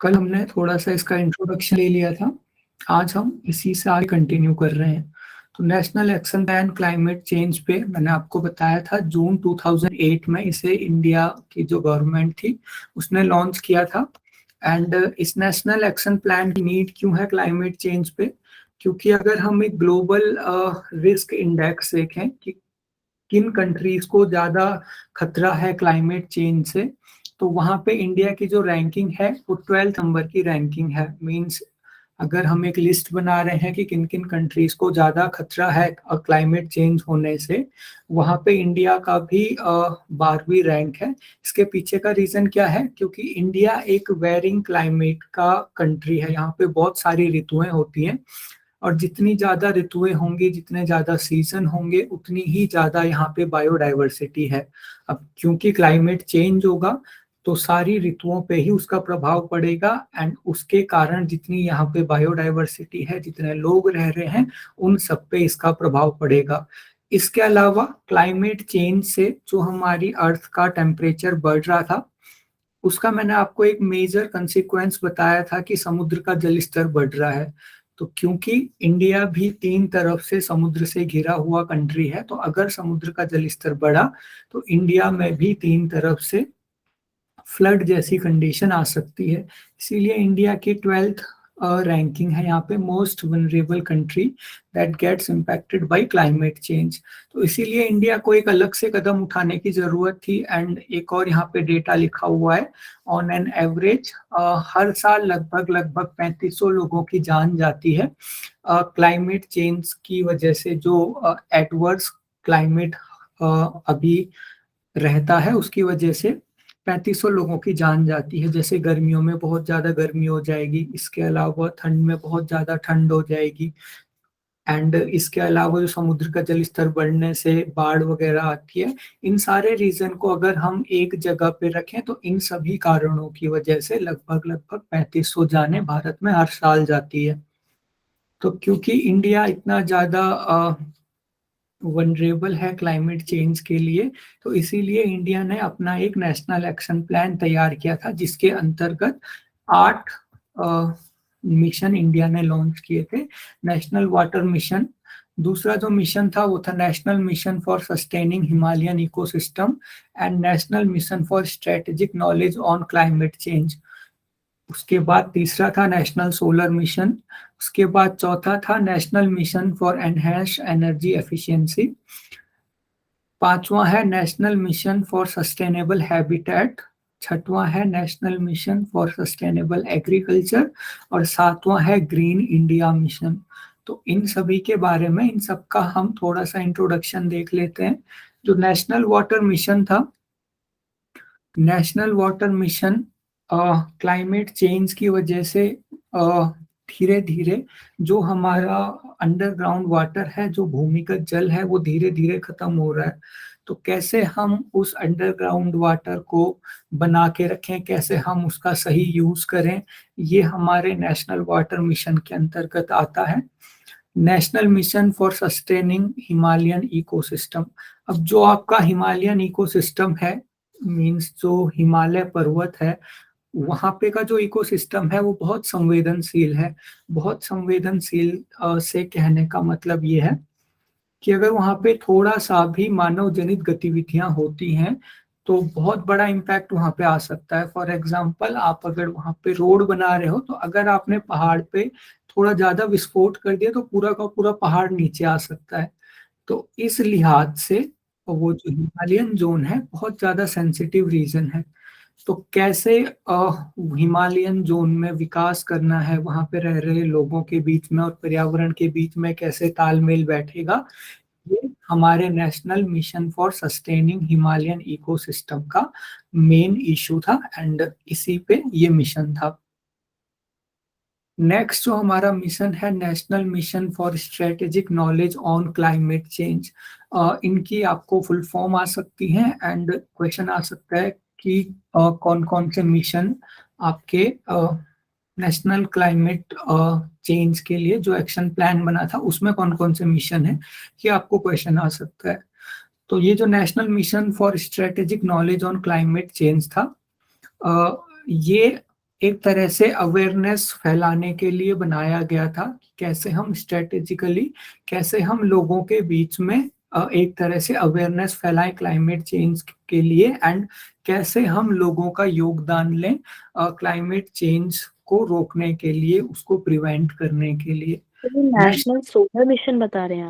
कल हमने थोड़ा-सा इसका इंट्रोडक्शन ले लिया था, आज हम इसी से आगे कंटिन्यू कर रहे हैं। तो national action plan climate change पे मैंने आपको बताया था जून 2008 में इसे इंडिया की जो गवर्नमेंट थी, उसने लॉन्च किया था। एंड इस नेशनल एक्शन प्लान की नीड क्यों है क्लाइमेट चेंज पे? क्योंकि अगर हम एक ग्लोबल रिस्क इंडेक्स देखें कि किन कंट्रीज को ज़्यादा खतरा है क्लाइमेट चेंज से, तो वहाँ पे इंडिया की जो रैंकिंग है वो 12th नंबर की रैंकिंग है। मीन्स अगर हम एक लिस्ट बना रहे हैं कि किन किन कंट्रीज को ज़्यादा खतरा है क्लाइमेट चेंज होने से, वहाँ पे इंडिया का भी 12वीं रैंक है। इसके पीछे का रीज़न क्या है? क्योंकि इंडिया एक वेरिंग क्लाइमेट का कंट्री है, यहाँ पे बहुत सारी ऋतुएं होती हैं और जितनी ज़्यादा ऋतुएं होंगी, जितने ज़्यादा सीजन होंगे, उतनी ही ज़्यादा यहाँ पे बायोडाइवर्सिटी है। अब क्योंकि क्लाइमेट चेंज होगा, तो सारी ऋतुओं पे ही उसका प्रभाव पड़ेगा एंड उसके कारण जितनी यहाँ पे बायोडाइवर्सिटी है, जितने लोग रह रहे हैं, उन सब पे इसका प्रभाव पड़ेगा। इसके अलावा क्लाइमेट चेंज से जो हमारी अर्थ का टेम्परेचर बढ़ रहा था, उसका मैंने आपको एक मेजर कंसिक्वेंस बताया था कि समुद्र का जल स्तर बढ़ रहा है। तो क्योंकि इंडिया भी 3 तरफ से समुद्र से घिरा हुआ कंट्री है, तो अगर समुद्र का जल स्तर बढ़ा, तो इंडिया में भी 3 तरफ से फ्लड जैसी कंडीशन आ सकती है। इसीलिए इंडिया की 12th रैंकिंग है यहाँ पे most vulnerable country that gets impacted by climate change. तो इसीलिए इंडिया को एक अलग से कदम उठाने की जरूरत थी। एंड एक और यहाँ पे डेटा लिखा हुआ है, ऑन एन एवरेज हर साल लगभग 3500 लोगों की जान जाती है क्लाइमेट चेंज की वजह से। जो एडवर्स क्लाइमेट अभी रहता है, उसकी वजह से 3500 लोगों की जान जाती है। जैसे गर्मियों में बहुत ज़्यादा गर्मी हो जाएगी, इसके अलावा ठंड में बहुत ज़्यादा ठंड हो जाएगी, एंड इसके अलावा जो समुद्र का जल स्तर बढ़ने से बाढ़ वगैरह आती है। इन सारे रीजन को अगर हम एक जगह पे रखें, तो इन सभी कारणों की वजह से लगभग 3500 जाने भारत में हर साल जाती है। तो क्योंकि इंडिया इतना ज़्यादा वनरेबल है क्लाइमेट चेंज के लिए, तो इसीलिए इंडिया ने अपना एक नेशनल एक्शन प्लान तैयार किया था, जिसके अंतर्गत 8 मिशन इंडिया ने लॉन्च किए थे। नेशनल वाटर मिशन, दूसरा जो मिशन था वो था national mission for sustaining Himalayan ecosystem and national mission for strategic knowledge on climate change. उसके बाद तीसरा था नेशनल सोलर मिशन। उसके बाद चौथा था national mission for enhanced energy efficiency. पांचवा है national mission for sustainable habitat. छठवां है national mission for sustainable agriculture और सातवां है ग्रीन इंडिया मिशन। तो इन सभी के बारे में, इन सब का हम थोड़ा सा इंट्रोडक्शन देख लेते हैं। जो नेशनल वाटर मिशन था, national water mission climate change की वजह से धीरे धीरे जो हमारा अंडरग्राउंड वाटर है, जो भूमिगत जल है, वो धीरे धीरे खत्म हो रहा है। तो कैसे हम उस अंडरग्राउंड वाटर को बना के रखें, कैसे हम उसका सही यूज करें, ये हमारे नेशनल वाटर मिशन के अंतर्गत आता है। National mission for sustaining Himalayan ecosystem. अब जो आपका हिमालयन इकोसिस्टम है, मीन्स जो हिमालय पर्वत है, वहाँ पे का जो इकोसिस्टम है वो बहुत संवेदनशील है। बहुत संवेदनशील से कहने का मतलब ये है कि अगर वहाँ पे थोड़ा सा भी मानव जनित गतिविधियां होती हैं, तो बहुत बड़ा इम्पैक्ट वहाँ पे आ सकता है। फॉर एग्जाम्पल, आप अगर वहाँ पे रोड बना रहे हो, तो अगर आपने पहाड़ पे थोड़ा ज्यादा विस्फोट कर दिया, तो पूरा का पूरा पहाड़ नीचे आ सकता है। तो इस लिहाज से वो जो हिमालयन जोन है, बहुत ज्यादा सेंसिटिव रीजन है। तो कैसे हिमालयन जोन में विकास करना है, वहां पे रह रहे लोगों के बीच में और पर्यावरण के बीच में कैसे तालमेल बैठेगा, ये हमारे national mission for sustaining Himalayan ecosystem का मेन इशू था। एंड इसी पे ये मिशन था। नेक्स्ट जो हमारा मिशन है, national mission for strategic knowledge on climate change. इनकी आपको फुल फॉर्म आ सकती है एंड क्वेश्चन आ सकता है कि कौन कौन से मिशन आपके नेशनल क्लाइमेट चेंज के लिए जो एक्शन प्लान बना था, उसमें कौन कौन से मिशन है, ये आपको क्वेश्चन आ सकता है। तो ये जो national mission for strategic knowledge on climate change था, ये एक तरह से अवेयरनेस फैलाने के लिए बनाया गया था। कैसे हम स्ट्रेटेजिकली, कैसे हम लोगों के बीच में एक तरह से अवेयरनेस फैलाएं क्लाइमेट चेंज के लिए, एंड कैसे हम लोगों का योगदान लें क्लाइमेट चेंज को रोकने के लिए, उसको प्रिवेंट करने के लिए। तो नेशनल सोलर मिशन बता रहे हैं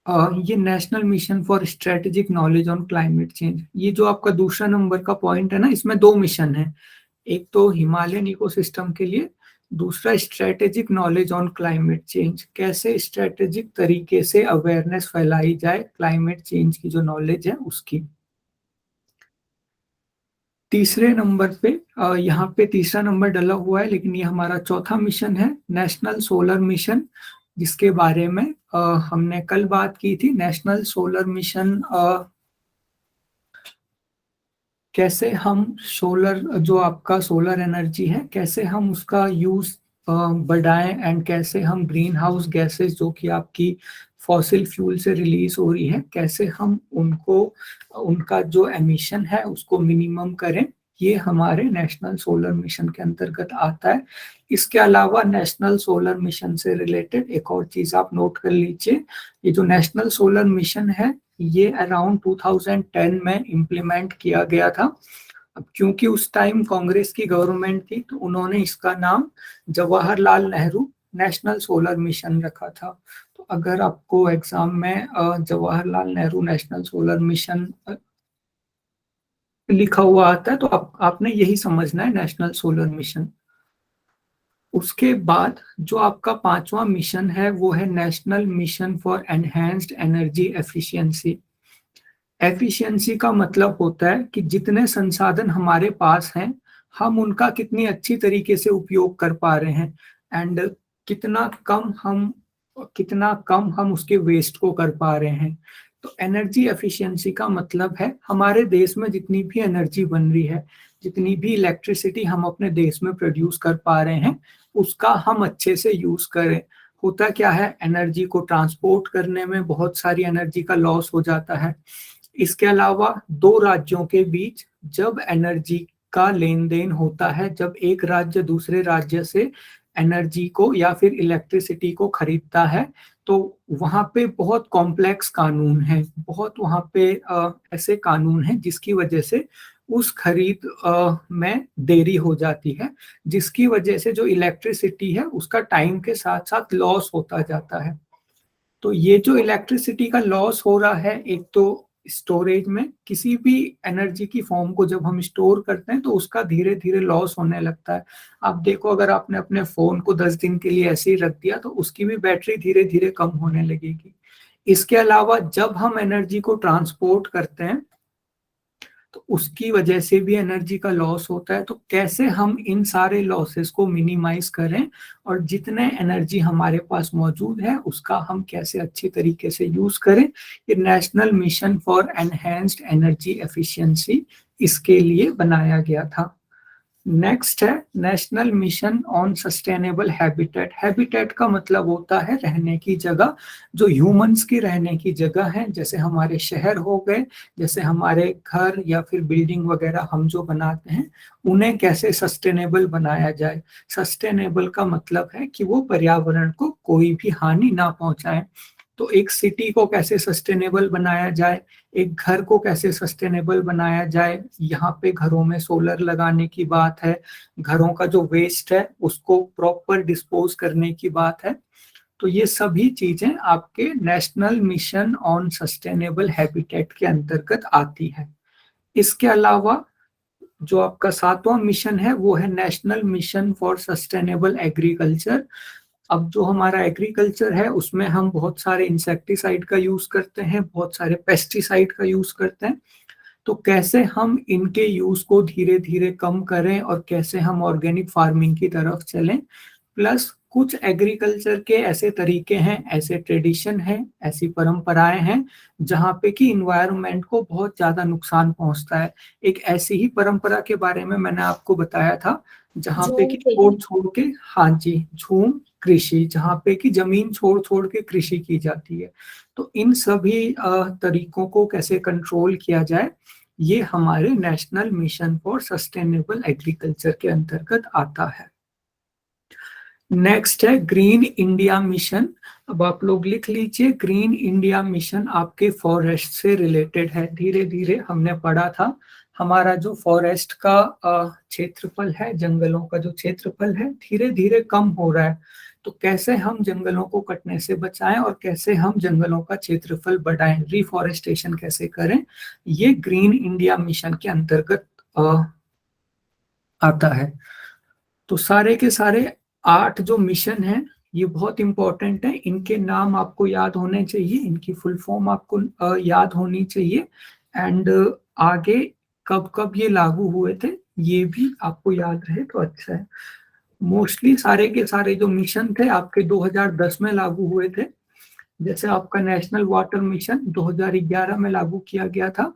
आप? ये national mission for strategic knowledge on climate change, ये जो आपका दूसरा नंबर का पॉइंट है ना, इसमें दो मिशन है। एक तो हिमालयन इकोसिस्टम के लिए, दूसरा strategic knowledge on climate change, कैसे स्ट्रेटेजिक तरीके से अवेयरनेस फैलाई जाए क्लाइमेट चेंज की जो नॉलेज है उसकी। तीसरे नंबर पे यहाँ पे तीसरा नंबर डला हुआ है, लेकिन ये हमारा चौथा मिशन है, नेशनल सोलर मिशन, जिसके बारे में हमने कल बात की थी। नेशनल सोलर मिशन कैसे हम सोलर, जो आपका सोलर एनर्जी है, कैसे हम उसका यूज बढ़ाएं, एंड कैसे हम ग्रीन हाउस गैसेस जो कि आपकी फॉसिल फ्यूल से रिलीज हो रही है, कैसे हम उनको, उनका जो एमिशन है उसको मिनिमम करें। ये हमारे नेशनल सोलर मिशन के अंतर्गत आता है। इसके अलावा नेशनल सोलर मिशन से रिलेटेड एक और चीज आप नोट कर लीजिए, ये जो नेशनल सोलर मिशन है ये अराउंड 2010 में इम्प्लीमेंट किया गया था। अब क्योंकि उस टाइम कांग्रेस की गवर्नमेंट थी, तो उन्होंने इसका नाम Jawaharlal Nehru national solar mission रखा था। तो अगर आपको एग्जाम में Jawaharlal Nehru national solar mission लिखा हुआ आता है, तो आपने यही समझना है, नेशनल सोलर मिशन। उसके बाद जो आपका पांचवा मिशन है वो है national mission for enhanced energy efficiency. Efficiency का मतलब होता है कि जितने संसाधन हमारे पास हैं, हम उनका कितनी अच्छी तरीके से उपयोग कर पा रहे हैं, एंड कितना कम हम उसके वेस्ट को कर पा रहे हैं। तो एनर्जी एफिशिएंसी का मतलब है हमारे देश में जितनी भी एनर्जी बन रही है, जितनी भी इलेक्ट्रिसिटी हम अपने देश में प्रोड्यूस कर पा रहे हैं, उसका हम अच्छे से यूज करें। होता क्या है, एनर्जी को ट्रांसपोर्ट करने में बहुत सारी एनर्जी का लॉस हो जाता है। इसके अलावा दो राज्यों के बीच जब एनर्जी का लेन देन होता है, जब एक राज्य दूसरे राज्य से एनर्जी को या फिर इलेक्ट्रिसिटी को खरीदता है, तो वहां पे बहुत कॉम्प्लेक्स कानून है, बहुत वहां पे ऐसे कानून हैं जिसकी वजह से उस खरीद में देरी हो जाती है, जिसकी वजह से जो इलेक्ट्रिसिटी है उसका टाइम के साथ साथ लॉस होता जाता है। तो ये जो इलेक्ट्रिसिटी का लॉस हो रहा है, एक तो स्टोरेज में किसी भी एनर्जी की फॉर्म को जब हम स्टोर करते हैं तो उसका धीरे धीरे लॉस होने लगता है। आप देखो, अगर आपने अपने फोन को 10 दिन के लिए ऐसे ही रख दिया तो उसकी भी बैटरी धीरे धीरे कम होने लगेगी। इसके अलावा जब हम एनर्जी को ट्रांसपोर्ट करते हैं तो उसकी वजह से भी एनर्जी का लॉस होता है। तो कैसे हम इन सारे लॉसेस को मिनिमाइज करें और जितने एनर्जी हमारे पास मौजूद है उसका हम कैसे अच्छी तरीके से यूज करें, ये national mission for enhanced energy efficiency इसके लिए बनाया गया था। नेक्स्ट है national mission on sustainable habitat. Habitat का मतलब होता है रहने की जगह, जो ह्यूमंस की रहने की जगह है, जैसे हमारे शहर हो गए, जैसे हमारे घर या फिर बिल्डिंग वगैरह हम जो बनाते हैं, उन्हें कैसे सस्टेनेबल बनाया जाए। सस्टेनेबल का मतलब है कि वो पर्यावरण को कोई भी हानि ना पहुंचाए। तो एक सिटी को कैसे सस्टेनेबल बनाया जाए, एक घर को कैसे सस्टेनेबल बनाया जाए, यहाँ पे घरों में सोलर लगाने की बात है, घरों का जो वेस्ट है उसको प्रॉपर डिस्पोज करने की बात है। तो ये सभी चीजें आपके national mission on sustainable habitat के अंतर्गत आती है। इसके अलावा जो आपका सातवां मिशन है वो है national mission for sustainable agriculture. अब जो हमारा एग्रीकल्चर है उसमें हम बहुत सारे इंसेक्टिसाइड का यूज करते हैं, बहुत सारे पेस्टिसाइड का यूज करते हैं। तो कैसे हम इनके यूज को धीरे धीरे कम करें और कैसे हम ऑर्गेनिक फार्मिंग की तरफ चलें। प्लस कुछ एग्रीकल्चर के ऐसे तरीके हैं, ऐसे ट्रेडिशन हैं, ऐसी परंपराएं हैं जहाँ पे कि इन्वायरमेंट को बहुत ज्यादा नुकसान पहुंचता है। एक ऐसी ही परंपरा के बारे में मैंने आपको बताया था, जहाँ पे कि छोड़ छोड़ के, हाँ जी, झूम कृषि, जहाँ पे कि जमीन छोड़ छोड़ के कृषि की जाती है। तो इन सभी तरीकों को कैसे कंट्रोल किया जाए, ये हमारे national mission for sustainable agriculture के अंतर्गत आता है। नेक्स्ट है ग्रीन इंडिया मिशन। अब आप लोग लिख लीजिए, ग्रीन इंडिया मिशन आपके फॉरेस्ट से रिलेटेड है। धीरे धीरे हमने पढ़ा था हमारा जो फॉरेस्ट का क्षेत्रफल है, जंगलों का जो क्षेत्रफल है धीरे धीरे कम हो रहा है, तो कैसे हम जंगलों को कटने से बचाएं और कैसे हम जंगलों का क्षेत्रफल बढ़ाएं, रिफॉरेस्टेशन कैसे करें, ये ग्रीन इंडिया मिशन के अंतर्गत आता है। तो सारे के सारे 8 जो मिशन हैं ये बहुत इंपॉर्टेंट है, इनके नाम आपको याद होने चाहिए, इनकी फुल फॉर्म आपको याद होनी चाहिए, एंड आगे कब कब ये लागू हुए थे ये भी आपको याद रहे तो अच्छा है। मोस्टली सारे के सारे जो मिशन थे आपके 2010 में लागू हुए थे। जैसे आपका नेशनल वाटर मिशन 2011 में लागू किया गया था।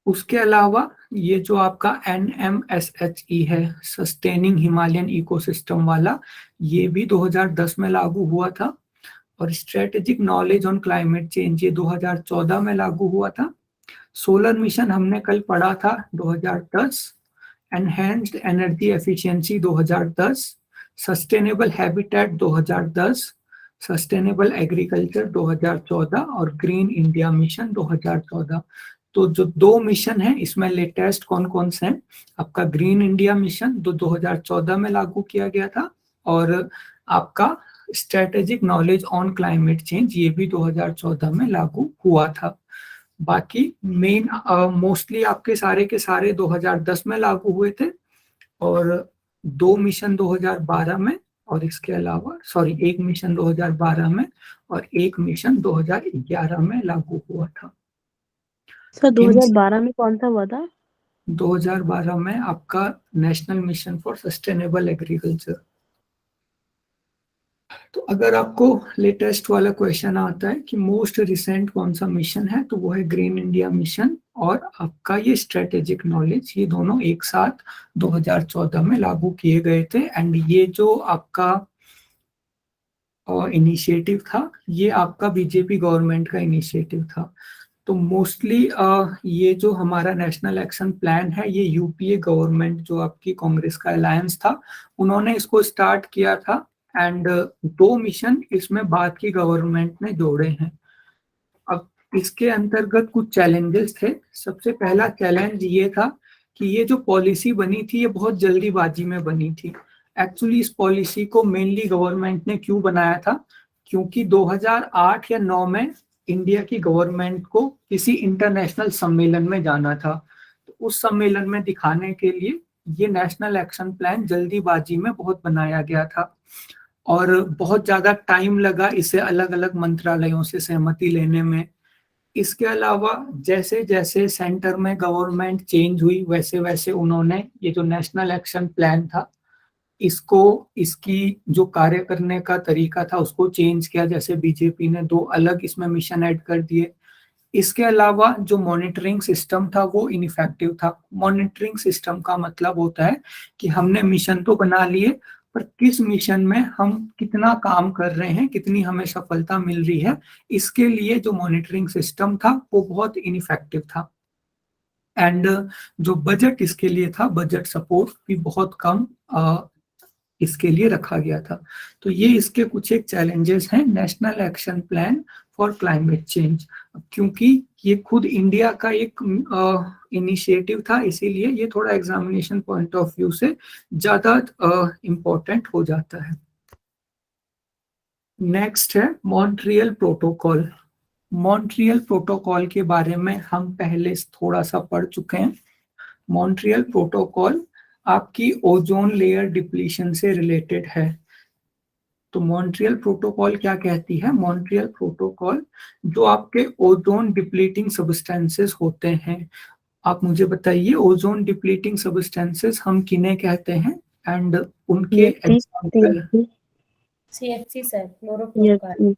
उसके अलावा ये जो आपका NMSHE है, सस्टेनिंग हिमालयन इकोसिस्टम वाला, ये भी 2010 में लागू हुआ था। और strategic knowledge on climate change ये 2014 में लागू हुआ था। सोलर मिशन हमने कल पढ़ा था 2010। Enhanced energy efficiency 2010, sustainable habitat 2010, sustainable agriculture 2014 और ग्रीन इंडिया मिशन 2014। तो जो 2 मिशन है इसमें लेटेस्ट कौन कौन से हैं? आपका ग्रीन इंडिया मिशन 2014 में लागू किया गया था, और आपका strategic knowledge on climate change ये भी 2014 में लागू हुआ था। बाकी मेन मोस्टली आपके सारे के सारे 2010 में लागू हुए थे, और 2 मिशन 2012 में, और इसके अलावा एक मिशन 2012 में और एक मिशन 2011 में लागू हुआ था। सर 2012 में कौन सा हुआ था? 2012 में आपका national mission for sustainable agriculture. तो अगर आपको लेटेस्ट वाला क्वेश्चन आता है कि मोस्ट रिसेंट कौन सा मिशन है, तो वो है ग्रीन इंडिया मिशन और आपका ये स्ट्रेटेजिक नॉलेज, ये दोनों एक साथ 2014 में लागू किए गए थे। एंड ये जो आपका इनिशिएटिव था ये आपका बीजेपी गवर्नमेंट का इनिशिएटिव था। तो मोस्टली ये जो हमारा नेशनल एक्शन प्लान है ये यूपीए गवर्नमेंट जो आपकी कांग्रेस का अलायंस था उन्होंने इसको स्टार्ट किया था, एंड 2 मिशन इसमें बाद की गवर्नमेंट ने जोड़े हैं। अब इसके अंतर्गत कुछ चैलेंजेस थे। सबसे पहला चैलेंज ये था कि ये जो पॉलिसी बनी थी ये बहुत जल्दीबाजी में बनी थी। एक्चुअली इस पॉलिसी को मेनली गवर्नमेंट ने क्यों बनाया था, क्योंकि 2008 या 9 में इंडिया की गवर्नमेंट को किसी इंटरनेशनल सम्मेलन में जाना था। तो उस सम्मेलन में दिखाने के लिए ये नेशनल एक्शन प्लान जल्दीबाजी में बहुत बनाया गया था, और बहुत ज़्यादा टाइम लगा इसे अलग अलग मंत्रालयों से सहमति लेने में। इसके अलावा जैसे जैसे सेंटर में गवर्नमेंट चेंज हुई वैसे वैसे उन्होंने ये जो नेशनल एक्शन प्लान था इसको, इसकी जो कार्य करने का तरीका था उसको चेंज किया। जैसे बीजेपी ने 2 अलग इसमें मिशन ऐड कर दिए। इसके अलावा जो मॉनिटरिंग सिस्टम था वो इनइफेक्टिव था। मॉनिटरिंग सिस्टम का मतलब होता है कि हमने मिशन तो बना लिए पर किस मिशन में हम कितना काम कर रहे हैं, कितनी हमें सफलता मिल रही है, इसके लिए जो मॉनिटरिंग सिस्टम था वो बहुत इनइफेक्टिव था। एंड जो बजट इसके लिए था, बजट सपोर्ट भी बहुत कम इसके लिए रखा गया था। तो ये इसके कुछ एक चैलेंजेस हैं national action plan for climate change. क्योंकि ये खुद इंडिया का एक इनिशिएटिव था इसीलिए ये थोड़ा एग्जामिनेशन पॉइंट ऑफ व्यू से ज्यादा इम्पोर्टेंट हो जाता है। नेक्स्ट है मॉन्ट्रियल प्रोटोकॉल। मॉन्ट्रियल प्रोटोकॉल के बारे में हम पहले थोड़ा सा पढ़ चुके हैं। मॉन्ट्रियल प्रोटोकॉल आपकी ओजोन लेयर डिप्लीशन से रिलेटेड है। तो मॉन्ट्रियल प्रोटोकॉल क्या कहती है? मॉन्ट्रियल प्रोटोकॉल जो आपके ओजोन डिप्लीटिंग सब्सटेंसेस होते हैं, आप मुझे बताइए ओजोन डिप्लीटिंग सब्सटेंसेस हम किन्हें कहते हैं एंड उनके एग्जांपल। CFC sir, chlorofluorocarbon.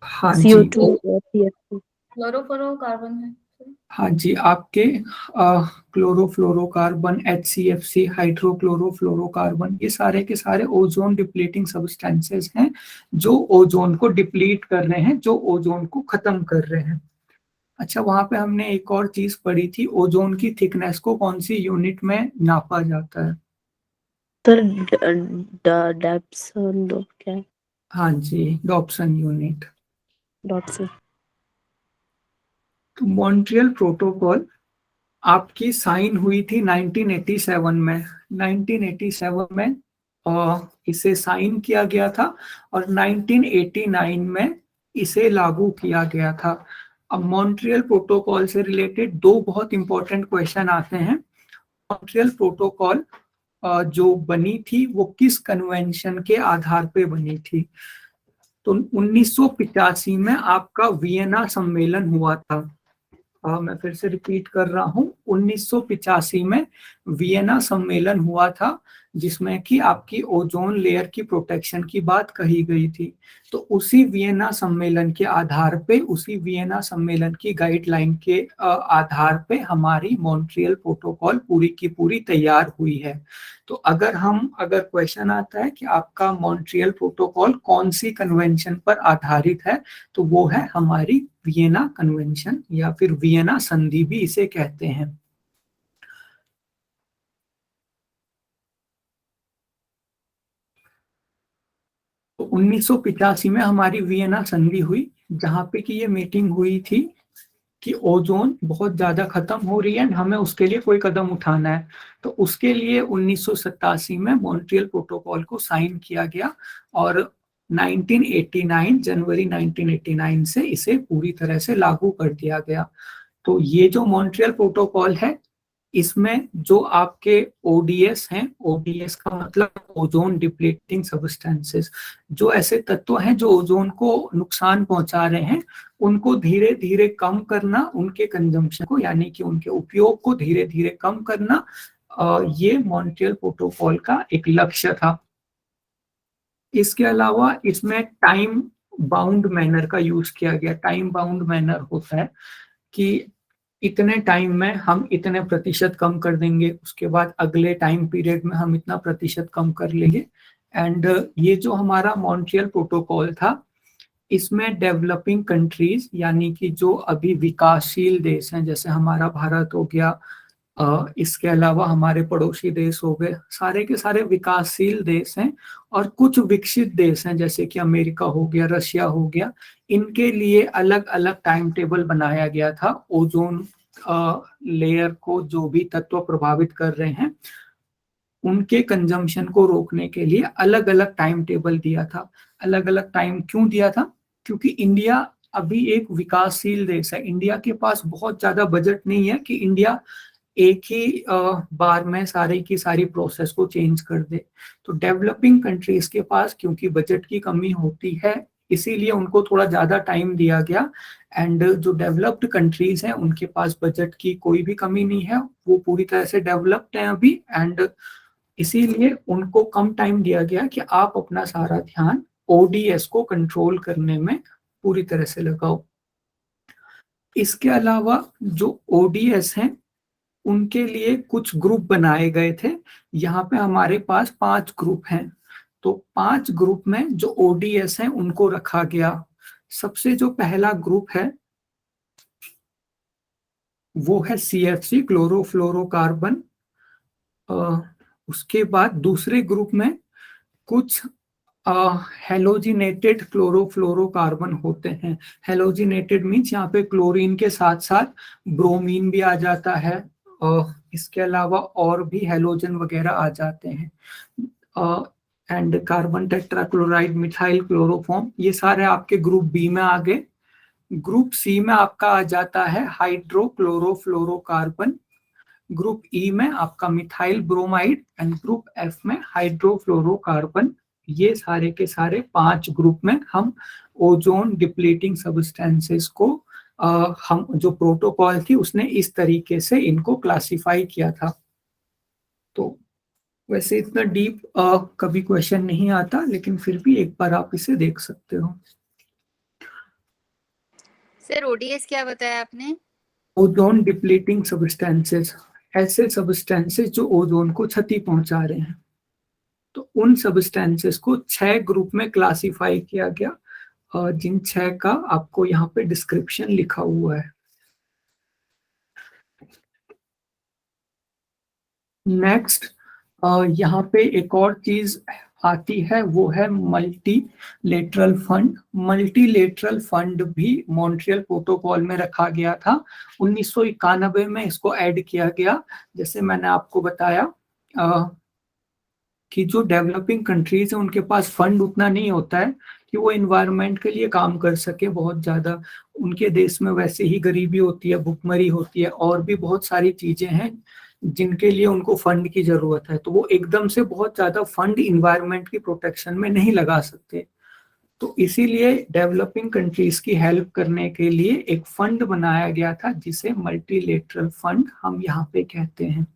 हाँ जी, CO2 CFC क्लोरोफ्लोरोकार्बन है। हाँ जी, आपके क्लोरोफ्लोरोकार्बन, HCFC, हाइड्रोक्लोरोफ्लोरोकार्बन, ये सारे के सारे ओजोन डिप्लीटिंग सब्सटेंसेस हैं जो ओजोन को डिप्लीट कर रहे हैं, जो ओजोन को खत्म कर रहे हैं। अच्छा, वहां पे हमने एक और चीज पढ़ी थी, ओजोन की थिकनेस को कौन सी यूनिट में नापा जाता है? सर डैप्सन क्या है? हाँ जी, डॉप्सन यूनिट। डॉट्सन। तो मॉन्ट्रियल प्रोटोकॉल आपकी साइन हुई थी 1987 में। 1987 में इसे साइन किया गया था और 1989 में इसे लागू किया गया था। अब मॉन्ट्रियल प्रोटोकॉल से रिलेटेड दो बहुत इंपॉर्टेंट क्वेश्चन आते हैं। मॉन्ट्रियल प्रोटोकॉल जो बनी थी वो किस कन्वेंशन के आधार पे बनी थी? तो 1985 में आपका वियना सम्मेलन हुआ था। मैं फिर से रिपीट कर रहा हूँ, 1985 में वियना सम्मेलन हुआ था जिसमें कि आपकी ओजोन लेयर की प्रोटेक्शन की बात कही गई थी। तो उसी वियना सम्मेलन के आधार पे, उसी वियना सम्मेलन की गाइडलाइन के आधार पे हमारी मॉन्ट्रियल प्रोटोकॉल पूरी की पूरी तैयार हुई है। तो अगर क्वेश्चन आता है कि आपका मॉन्ट्रियल प्रोटोकॉल कौन सी कन्वेंशन पर आधारित है, तो वो है हमारी वियना कन्वेंशन या फिर वियना संधि भी इसे कहते हैं। तो 1985 में हमारी वियना संधि हुई, जहां पे कि ये मीटिंग हुई थी कि ओजोन बहुत ज्यादा खत्म हो रही है, हमें उसके लिए कोई कदम उठाना है। तो उसके लिए 1987 में मॉन्ट्रियल प्रोटोकॉल को साइन किया गया और 1989 जनवरी 1989 से इसे पूरी तरह से लागू कर दिया गया। तो ये जो मॉन्ट्रियल प्रोटोकॉल है, इसमें जो आपके ओडीएस हैं, ओडीएस का मतलब ओजोन डिप्लीटिंग सब्सटेंसेस, जो ऐसे तत्व हैं जो ओजोन को नुकसान पहुंचा रहे हैं, उनको धीरे धीरे कम करना, उनके कंजम्पशन को यानी कि उनके उपयोग को धीरे धीरे कम करना, ये मॉन्ट्रियल प्रोटोकॉल का एक लक्ष्य था। इसके अलावा इसमें टाइम बाउंड मैनर का यूज किया गया। टाइम बाउंड मैनर होता है कि इतने टाइम में हम इतने प्रतिशत कम कर देंगे, उसके बाद अगले टाइम पीरियड में हम इतना प्रतिशत कम कर लेंगे। एंड ये जो हमारा मॉन्ट्रियल प्रोटोकॉल था, इसमें डेवलपिंग कंट्रीज यानी कि जो अभी विकासशील देश हैं, जैसे हमारा भारत हो गया, इसके अलावा हमारे पड़ोसी देश हो गए, सारे के सारे विकासशील देश हैं, और कुछ विकसित देश हैं जैसे कि अमेरिका हो गया, रशिया हो गया। इनके लिए अलग अलग टाइम टेबल बनाया गया था। ओजोन लेयर को जो भी तत्व प्रभावित कर रहे हैं, उनके कंजम्पशन को रोकने के लिए अलग अलग टाइम टेबल दिया था। अलग अलग टाइम क्यों दिया था? क्योंकि इंडिया अभी एक विकासशील देश है। इंडिया के पास बहुत ज्यादा बजट नहीं है कि इंडिया एक ही बार में सारी की सारी प्रोसेस को चेंज कर दे। तो डेवलपिंग कंट्रीज के पास क्योंकि बजट की कमी होती है, इसीलिए उनको थोड़ा ज्यादा टाइम दिया गया। एंड जो डेवलप्ड कंट्रीज हैं उनके पास बजट की कोई भी कमी नहीं है, वो पूरी तरह से डेवलप्ड हैं अभी, एंड इसीलिए उनको कम टाइम दिया गया कि आप अपना सारा ध्यान ओडीएस को कंट्रोल करने में पूरी तरह से लगाओ। इसके अलावा जो ओडीएस हैं, उनके लिए कुछ ग्रुप बनाए गए थे। यहाँ पे हमारे पास 5 ग्रुप हैं। तो 5 ग्रुप में जो ओडीएस हैं उनको रखा गया। सबसे जो पहला ग्रुप है वो है CFC, क्लोरोफ्लोरोकार्बन। उसके बाद दूसरे ग्रुप में कुछ हेलोजिनेटेड क्लोरोफ्लोरोकार्बन होते हैं। हेलोजिनेटेड मीन्स यहाँ पे क्लोरीन के साथ साथ ब्रोमीन भी आ जाता है, इसके अलावा और भी हेलोजन वगैरह आ जाते हैं। And carbon tetrachloride, methyl chloroform, ये सारे आपके ग्रुप बी में आ गए। ग्रुप सी में आपका आ जाता है हाइड्रोक्लोरोफ्लोरोकार्बन। ग्रुप ई में आपका methyl bromide, and group F में हाइड्रोफ्लोरोकार्बन। ये सारे के सारे 5 ग्रुप में हम ओजोन डिप्लीटिंग सब्सटेंसेस को हम जो प्रोटोकॉल थी उसने इस तरीके से इनको क्लासिफाई किया था। तो वैसे इतना डीप कभी क्वेश्चन नहीं आता, लेकिन फिर भी एक बार आप इसे देख सकते हो। सर ओडीएस क्या बताया आपने? ओजोन डिप्लीटिंग सब्सटेंसेस, ऐसे सब्सटेंसेस जो ओजोन को क्षति पहुंचा रहे हैं। तो उन सब्सटेंसेस को 6 ग्रुप में क्लासिफाई किया गया, जिन 6 का आपको यहाँ पे डिस्क्रिप्शन लिखा हुआ है। नेक्स्ट यहाँ पे एक और चीज आती है, वो है मल्टीलेटरल फंड। मल्टीलेटरल फंड भी मॉन्ट्रियल प्रोटोकॉल में रखा गया था। 1991 में इसको ऐड किया गया। जैसे मैंने आपको बताया कि जो डेवलपिंग कंट्रीज है उनके पास फंड उतना नहीं होता है कि वो इन्वायरमेंट के लिए काम कर सके बहुत ज्यादा। उनके देश में वैसे ही गरीबी होती है, भुखमरी होती है, और भी बहुत सारी चीजें हैं जिनके लिए उनको फंड की जरूरत है। तो वो एकदम से बहुत ज्यादा फंड इन्वायरमेंट की प्रोटेक्शन में नहीं लगा सकते। तो इसीलिए डेवलपिंग कंट्रीज की हेल्प करने के लिए एक फंड बनाया गया था जिसे मल्टीलेटरल फंड हम यहाँ पे कहते हैं।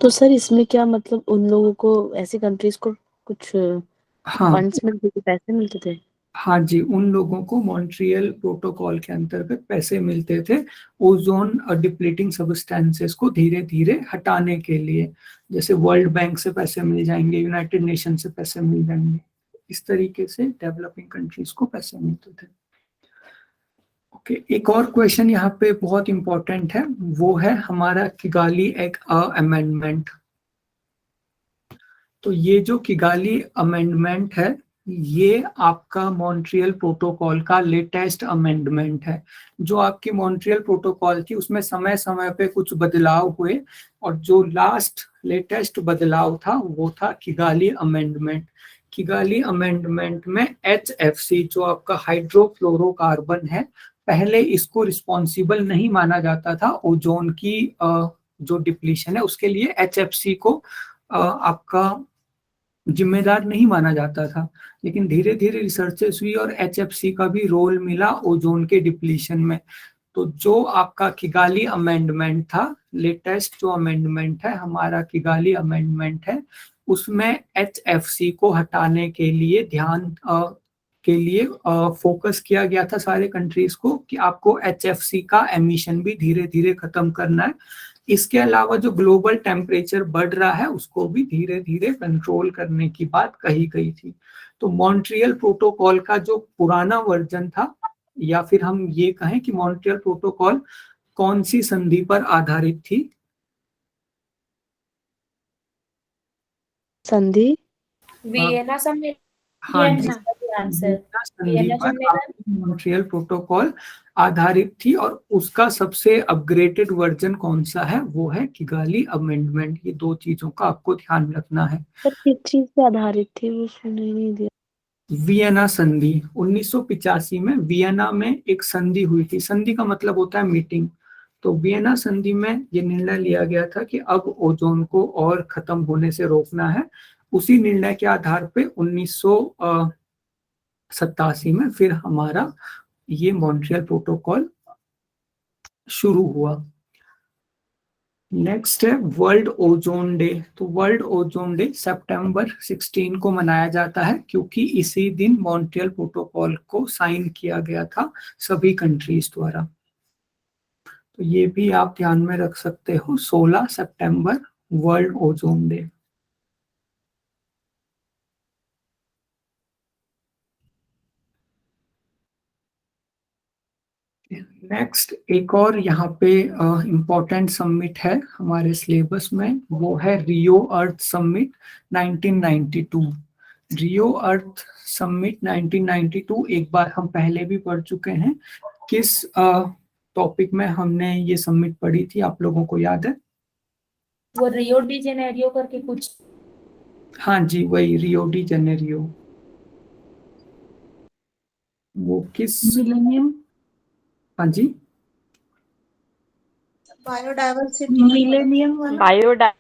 तो सर इसमें क्या मतलब उन लोगों को, ऐसी कंट्रीज को कुछ हाँ फंड्स मिलते थे, पैसे मिलते थे? हाँ जी, उन लोगों को मॉन्ट्रियल प्रोटोकॉल के अंतर्गत पैसे मिलते थे ओजोन डिप्लीटिंग सब्सटेंसेस को धीरे धीरे हटाने के लिए। जैसे वर्ल्ड बैंक से पैसे मिल जाएंगे, यूनाइटेड नेशन से पैसे मिल जाएंगे, इस तरीके से डेवलपिंग कंट्रीज को पैसे मिलते थे। ओके, एक और क्वेश्चन यहाँ पे बहुत इंपॉर्टेंट है, वो है हमारा किगाली एक अमेंडमेंट। तो ये जो किगाली अमेंडमेंट है, ये आपका मॉन्ट्रियल प्रोटोकॉल का लेटेस्ट अमेंडमेंट है। जो आपकी मॉन्ट्रियल प्रोटोकॉल थी उसमें समय समय पे कुछ बदलाव हुए, और जो लास्ट लेटेस्ट बदलाव था वो था किगाली अमेंडमेंट। किगाली अमेंडमेंट में HFC जो आपका हाइड्रोफ्लोरोकार्बन है, पहले इसको रिस्पॉन्सिबल नहीं माना जाता था ओजोन की जो डिप्लीशन है उसके लिए। HFC को आपका जिम्मेदार नहीं माना जाता था, लेकिन धीरे धीरे रिसर्चेस हुई और HFC का भी रोल मिला ओजोन के डिप्लीशन में। तो जो आपका किगाली अमेंडमेंट था, लेटेस्ट जो अमेंडमेंट है हमारा किगाली अमेंडमेंट है, उसमें HFC को हटाने के लिए के लिए फोकस किया गया था सारे कंट्रीज को कि आपको HFC का एमिशन भी धीरे धीरे खत्म करना है। इसके अलावा जो ग्लोबल टेम्परेचर बढ़ रहा है उसको भी धीरे धीरे कंट्रोल करने की बात कही गई थी। तो मॉन्ट्रियल प्रोटोकॉल का जो पुराना वर्जन था, या फिर हम ये कहें कि मॉन्ट्रियल प्रोटोकॉल कौन सी संधि पर आधारित थी? संधि? वियना सम्मेलन। हाँ जी, आंसर वियना संधि वियना पर सम्मेलन। आपकी मॉन्ट्रियल प्रोटोकॉल आधारित थी, और उसका सबसे अपग्रेडेड वर्जन कौन सा है? वो है किगाली अमेंडमेंट। ये दो चीजों का आपको ध्यान रखना है। सर किस चीज पे आधारित थी, वो सुनने नहीं दिया। वियना संधि 1985 में वियना में एक संधि हुई थी। संधि का मतलब होता है मीटिंग। तो वियना संधि में ये निर्णय लिया गया था कि अब ओजोन को और खत्म होने से रोकना है। उसी निर्णय के आधार पे 1987 में फिर हमारा ये मॉन्ट्रियल प्रोटोकॉल शुरू हुआ। नेक्स्ट है वर्ल्ड ओजोन डे। तो वर्ल्ड ओजोन डे सितंबर 16 को मनाया जाता है, क्योंकि इसी दिन मॉन्ट्रियल प्रोटोकॉल को साइन किया गया था सभी कंट्रीज द्वारा। तो ये भी आप ध्यान में रख सकते हो, 16 सितंबर वर्ल्ड ओजोन डे। नेक्स्ट एक और यहाँ पे इम्पोर्टेंट समिट है हमारे सिलेबस में, वो है रियो अर्थ समिट 1992। रियो अर्थ समिट 1992 एक बार हम पहले भी पढ़ चुके हैं। किस टॉपिक में हमने ये समिट पढ़ी थी, आप लोगों को याद है? वो रियो डी जेनेरियो करके कुछ। हाँ जी, वही रियो डी जेनेरियो। वो किस? मिलेनियम। हाँ जी, बायोडायवर्सिटी। मिलेनियम वाला।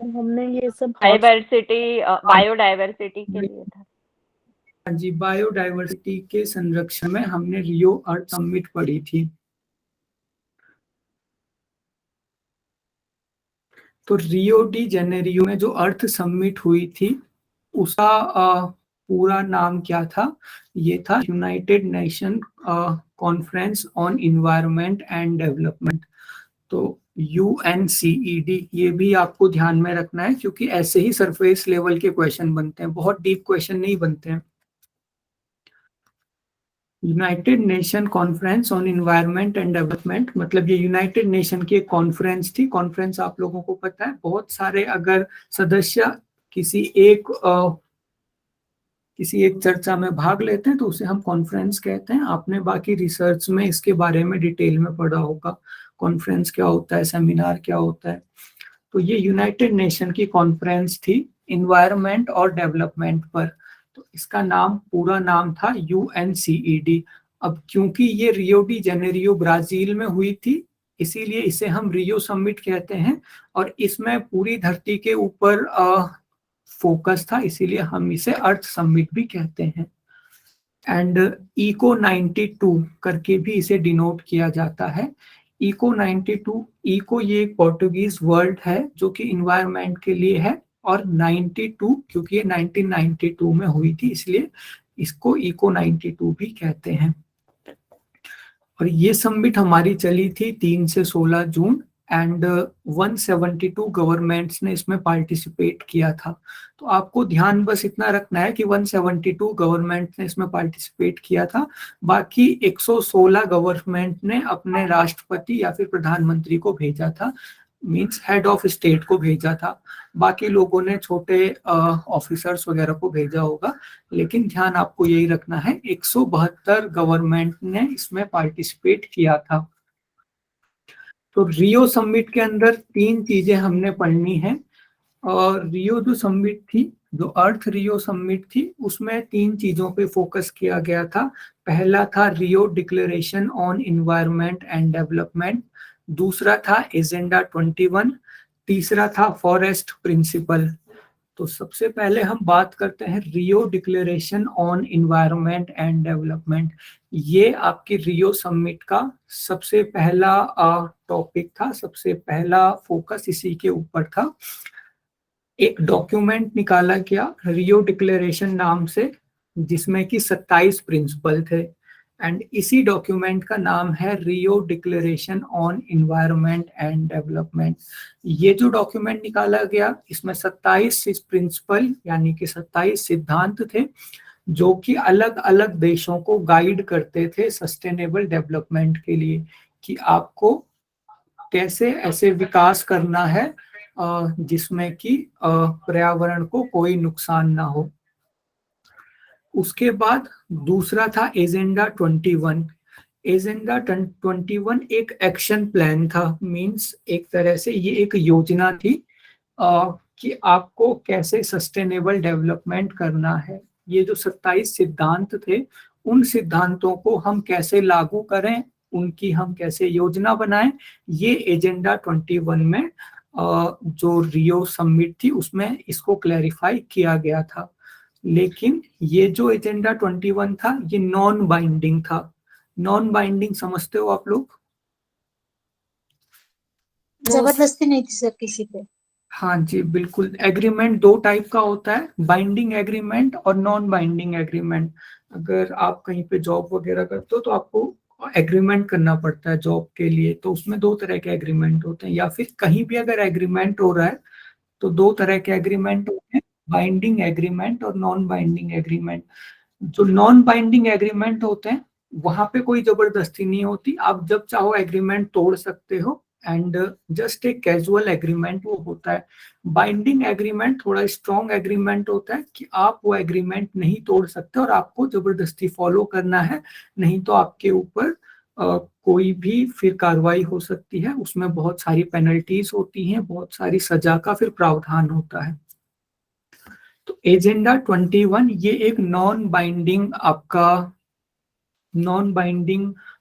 हमने ये सब बायोडायवर्सिटी के लिए था। हाँ जी, बायोडायवर्सिटी के संरक्षण में हमने रियो अर्थ समिट पढ़ी थी। तो रियो डी जेनेरियो में जो अर्थ समिट हुई थी उसका पूरा नाम क्या था? ये था United nation conference on environment and development. तो UNCED, ये भी आपको ध्यान में रखना है, क्योंकि ऐसे ही सरफेस लेवल के क्वेश्चन बनते हैं, बहुत डीप क्वेश्चन नहीं बनते हैं। United nation conference on environment and development, मतलब ये यूनाइटेड नेशन की एक कॉन्फ्रेंस थी। कॉन्फ्रेंस आप लोगों को पता है, बहुत सारे अगर सदस्य किसी एक चर्चा में भाग लेते हैं तो उसे हम कॉन्फ्रेंस कहते हैं। आपने बाकी रिसर्च में इसके बारे में डिटेल में पढ़ा होगा, कॉन्फ्रेंस क्या होता है, सेमिनार क्या होता है। तो ये यूनाइटेड नेशन की कॉन्फ्रेंस थी इन्वायरमेंट और डेवलपमेंट पर। तो इसका नाम, पूरा नाम था UNCED। अब क्योंकि ये रियो डी जेनेरियो ब्राजील में हुई थी, इसीलिए इसे हम रियो समिट कहते हैं। और इसमें पूरी धरती के ऊपर फोकस था, इसीलिए हम इसे अर्थ समिट भी कहते हैं। एंड इको 92 करके भी इसे डिनोट किया जाता है। इको 92, इको ये एक पोर्टुगीज वर्ड है जो कि इन्वायरमेंट के लिए है, और 92 क्योंकि ये 1992 में हुई थी, इसलिए इसको इको 92 भी कहते हैं। और ये समिट हमारी चली थी 3 से 16 जून, एंड 172 गवर्नमेंट्स ने इसमें पार्टिसिपेट किया था। तो आपको ध्यान बस इतना रखना है कि 172 गवर्नमेंट ने इसमें पार्टिसिपेट किया था, बाकी 116 गवर्नमेंट ने अपने राष्ट्रपति या फिर प्रधानमंत्री को भेजा था, मींस हेड ऑफ स्टेट को भेजा था। बाकी लोगों ने छोटे ऑफिसर्स वगैरह को भेजा होगा, लेकिन ध्यान आपको यही रखना है 172 गवर्नमेंट ने इसमें पार्टिसिपेट किया था। तो रियो समिट के अंदर 3 चीजें हमने पढ़नी है। और रियो जो समिट थी, जो अर्थ रियो समिट थी, उसमें 3 चीजों पे फोकस किया गया था। पहला था Rio declaration on environment and development, दूसरा था एजेंडा 21, तीसरा था फॉरेस्ट प्रिंसिपल। तो सबसे पहले हम बात करते हैं Rio declaration on environment and development. ये आपकी रियो समिट का सबसे पहला टॉपिक था, सबसे पहला फोकस इसी के ऊपर था। एक डॉक्यूमेंट निकाला गया रियो डिक्लेरेशन नाम से, जिसमें कि 27 प्रिंसिपल थे, एंड इसी डॉक्यूमेंट का नाम है Rio declaration on environment and development. ये जो डॉक्यूमेंट निकाला गया, इसमें 27 प्रिंसिपल यानी कि 27 सिद्धांत थे, जो कि अलग अलग देशों को गाइड करते थे सस्टेनेबल डेवलपमेंट के लिए, कि आपको कैसे ऐसे विकास करना है जिसमें कि पर्यावरण को कोई नुकसान ना हो। उसके बाद दूसरा था एजेंडा 21। एजेंडा 21 एक एक्शन प्लान था, मींस एक तरह से ये एक योजना थी कि आपको कैसे सस्टेनेबल डेवलपमेंट करना है। ये जो 27 सिद्धांत थे, उन सिद्धांतों को हम कैसे लागू करें, उनकी हम कैसे योजना बनाएं, ये एजेंडा 21 में जो रियो समिट थी उसमें इसको क्लैरिफाई किया गया था। लेकिन ये जो एजेंडा 21 था, ये नॉन बाइंडिंग था। नॉन बाइंडिंग समझते हो आप लोग? जबरदस्ती नहीं थी सर किसी पे। हाँ जी बिल्कुल। एग्रीमेंट 2 टाइप का होता है, बाइंडिंग एग्रीमेंट और नॉन बाइंडिंग एग्रीमेंट। अगर आप कहीं पे जॉब वगैरह करते हो तो आपको एग्रीमेंट करना पड़ता है जॉब के लिए, तो उसमें 2 तरह के एग्रीमेंट होते हैं। या फिर कहीं भी अगर एग्रीमेंट हो रहा है तो 2 तरह के एग्रीमेंट होते हैं, बाइंडिंग एग्रीमेंट और नॉन बाइंडिंग एग्रीमेंट। जो नॉन बाइंडिंग एग्रीमेंट होते हैं वहां पे कोई जबरदस्ती नहीं होती, आप जब चाहो एग्रीमेंट तोड़ सकते हो, एंड जस्ट एक कैजुअल एग्रीमेंट वो होता है। बाइंडिंग एग्रीमेंट थोड़ा स्ट्रॉन्ग एग्रीमेंट होता है कि आप वो एग्रीमेंट नहीं तोड़ सकते और आपको जबरदस्ती फॉलो करना है, नहीं तो आपके ऊपर कोई भी फिर कार्रवाई हो सकती है। उसमें बहुत सारी पेनल्टीज होती हैं, बहुत सारी सजा का फिर प्रावधान होता है। तो एजेंडा 21 ये एक नॉन बाइंडिंग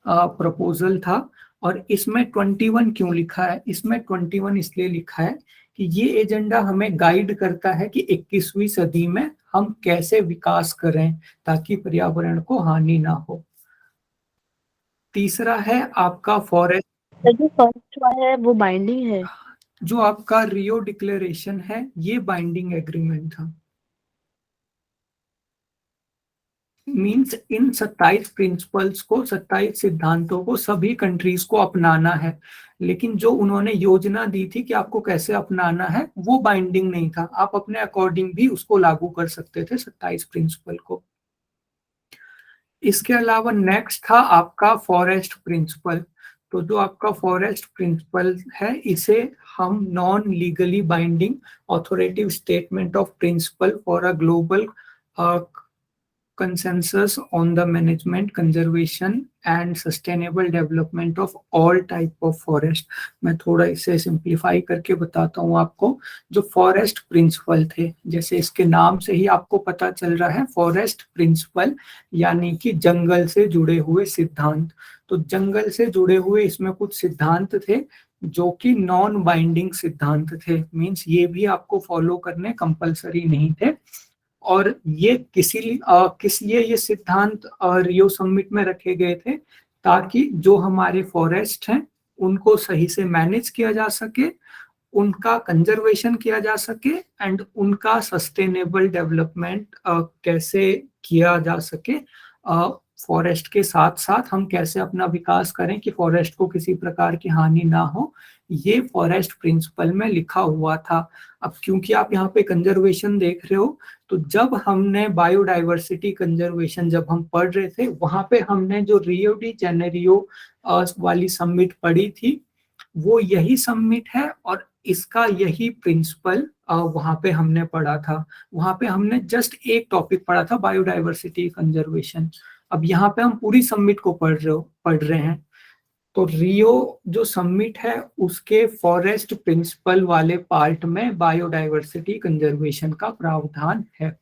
प्रपोजल था। और इसमें 21 क्यों लिखा है? इसमें 21 इसलिए लिखा है कि ये एजेंडा हमें गाइड करता है कि 21वीं सदी में हम कैसे विकास करें ताकि पर्यावरण को हानि ना हो। तीसरा है आपका फॉरेस्ट। जो फर्स्ट वाला है वो बाइंडिंग है। जो आपका रियो डिक्लेरेशन है ये बाइंडिंग एग्रीमेंट था, मींस इन 27 प्रिंसिपल्स को, 27 सिद्धांतों को सभी कंट्रीज को अपनाना है। लेकिन जो उन्होंने योजना दी थी कि आपको कैसे अपनाना है, वो बाइंडिंग नहीं था, आप अपने अकॉर्डिंग भी उसको लागू कर सकते थे 27 प्रिंसिपल को। इसके अलावा नेक्स्ट था आपका फॉरेस्ट प्रिंसिपल। तो जो आपका फॉरेस्ट प्रिंसिपल है, इसे हम non legally binding authoritative statement of principle for a global consensus on the management, conservation and sustainable development of all type of forest। मैं थोड़ा इसे सिंप्लीफाई करके बताता हूँ आपको। जो फॉरेस्ट प्रिंसिपल थे, जैसे इसके नाम से ही आपको पता चल रहा है, फॉरेस्ट प्रिंसिपल यानी कि जंगल से जुड़े हुए सिद्धांत। तो जंगल से जुड़े हुए इसमें कुछ सिद्धांत थे जो कि नॉन बाइंडिंग सिद्धांत थे, मींस ये भी आपको फॉलो करने कंपलसरी नहीं थे। और ये किस लिए ये सिद्धांत रियो समिट में रखे गए थे, ताकि जो हमारे फॉरेस्ट हैं उनको सही से मैनेज किया जा सके, उनका कंजर्वेशन किया जा सके एंड उनका सस्टेनेबल डेवलपमेंट कैसे किया जा सके। फॉरेस्ट के साथ साथ हम कैसे अपना विकास करें कि फॉरेस्ट को किसी प्रकार की हानि ना हो, ये फॉरेस्ट प्रिंसिपल में लिखा हुआ था। अब क्योंकि आप यहाँ पे कंजर्वेशन देख रहे हो, तो जब हमने बायोडाइवर्सिटी कंजर्वेशन जब हम पढ़ रहे थे, वहां पे हमने जो रियो डी जेनेरियो वाली समिट पढ़ी थी, वो यही समिट है और इसका यही प्रिंसिपल वहां पे हमने पढ़ा था। वहां पे हमने जस्ट एक टॉपिक पढ़ा था, बायोडाइवर्सिटी कंजर्वेशन। अब यहाँ पे हम पूरी समिट को पढ़ रहे हैं। तो रियो जो समिट है उसके फॉरेस्ट प्रिंसिपल वाले पार्ट में बायोडाइवर्सिटी कंजर्वेशन का प्रावधान है।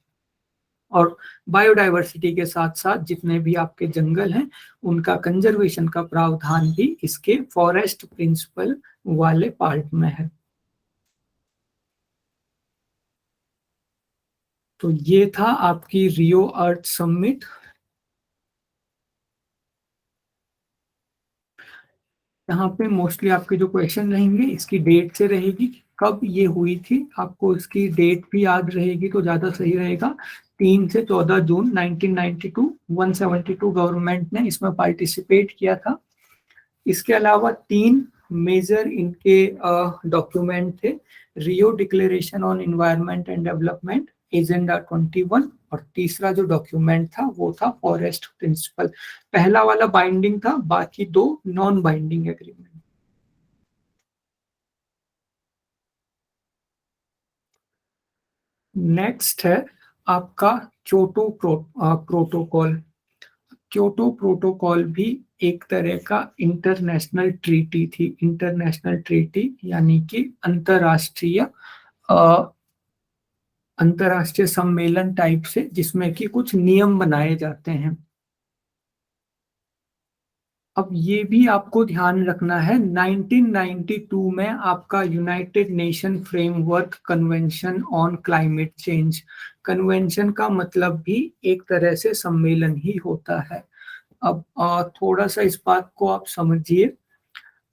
और बायोडाइवर्सिटी के साथ साथ जितने भी आपके जंगल हैं उनका कंजर्वेशन का प्रावधान भी इसके फॉरेस्ट प्रिंसिपल वाले पार्ट में है। तो ये था आपकी रियो अर्थ समिट। यहाँ पे मोस्टली आपके जो क्वेश्चन रहेंगे इसकी डेट से रहेगी, कब ये हुई थी, आपको इसकी डेट भी याद रहेगी तो ज्यादा सही रहेगा। 3 से 14 जून 1992 172 गवर्नमेंट ने इसमें पार्टिसिपेट किया था। इसके अलावा 3 मेजर इनके डॉक्यूमेंट थे, Rio declaration on environment and development, agenda 21, और तीसरा जो डॉक्यूमेंट था वो था फॉरेस्ट प्रिंसिपल। पहला वाला बाइंडिंग था, बाकी 2 नॉन बाइंडिंग एग्रीमेंट। नेक्स्ट है आपका क्योटो प्रोटोकॉल। क्योटो प्रोटोकॉल भी एक तरह का इंटरनेशनल ट्रीटी थी। इंटरनेशनल ट्रीटी यानी कि अंतरराष्ट्रीय सम्मेलन टाइप से, जिसमें कि कुछ नियम बनाए जाते हैं। अब ये भी आपको ध्यान रखना है, 1992 में आपका United nation framework convention on climate change, convention का मतलब भी एक तरह से सम्मेलन ही होता है। अब थोड़ा सा इस बात को आप समझिए,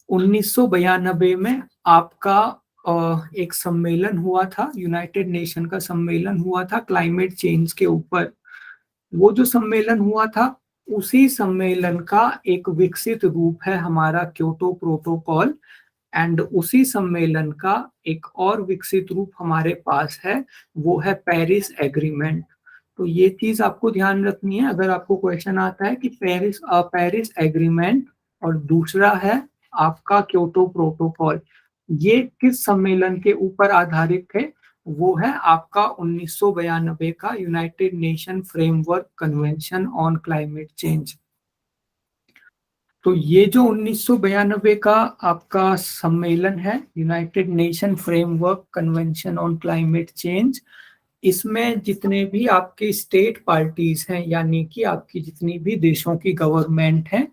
1992 में आपका एक सम्मेलन हुआ था, यूनाइटेड नेशन का सम्मेलन हुआ था क्लाइमेट चेंज के ऊपर। वो जो सम्मेलन हुआ था उसी सम्मेलन का एक विकसित रूप है हमारा क्योटो प्रोटोकॉल, एंड उसी सम्मेलन का एक और विकसित रूप हमारे पास है, वो है पेरिस एग्रीमेंट। तो ये चीज आपको ध्यान रखनी है अगर आपको क्वेश्चन आता है कि पेरिस एग्रीमेंट और दूसरा है आपका क्योटो प्रोटोकॉल, ये किस सम्मेलन के ऊपर आधारित थे, वो है आपका 1992 का United nation framework convention on climate change. तो ये जो 1992 का आपका सम्मेलन है, United nation framework convention on climate change, इसमें जितने भी आपके स्टेट पार्टीज हैं, यानी कि आपकी जितनी भी देशों की गवर्नमेंट है,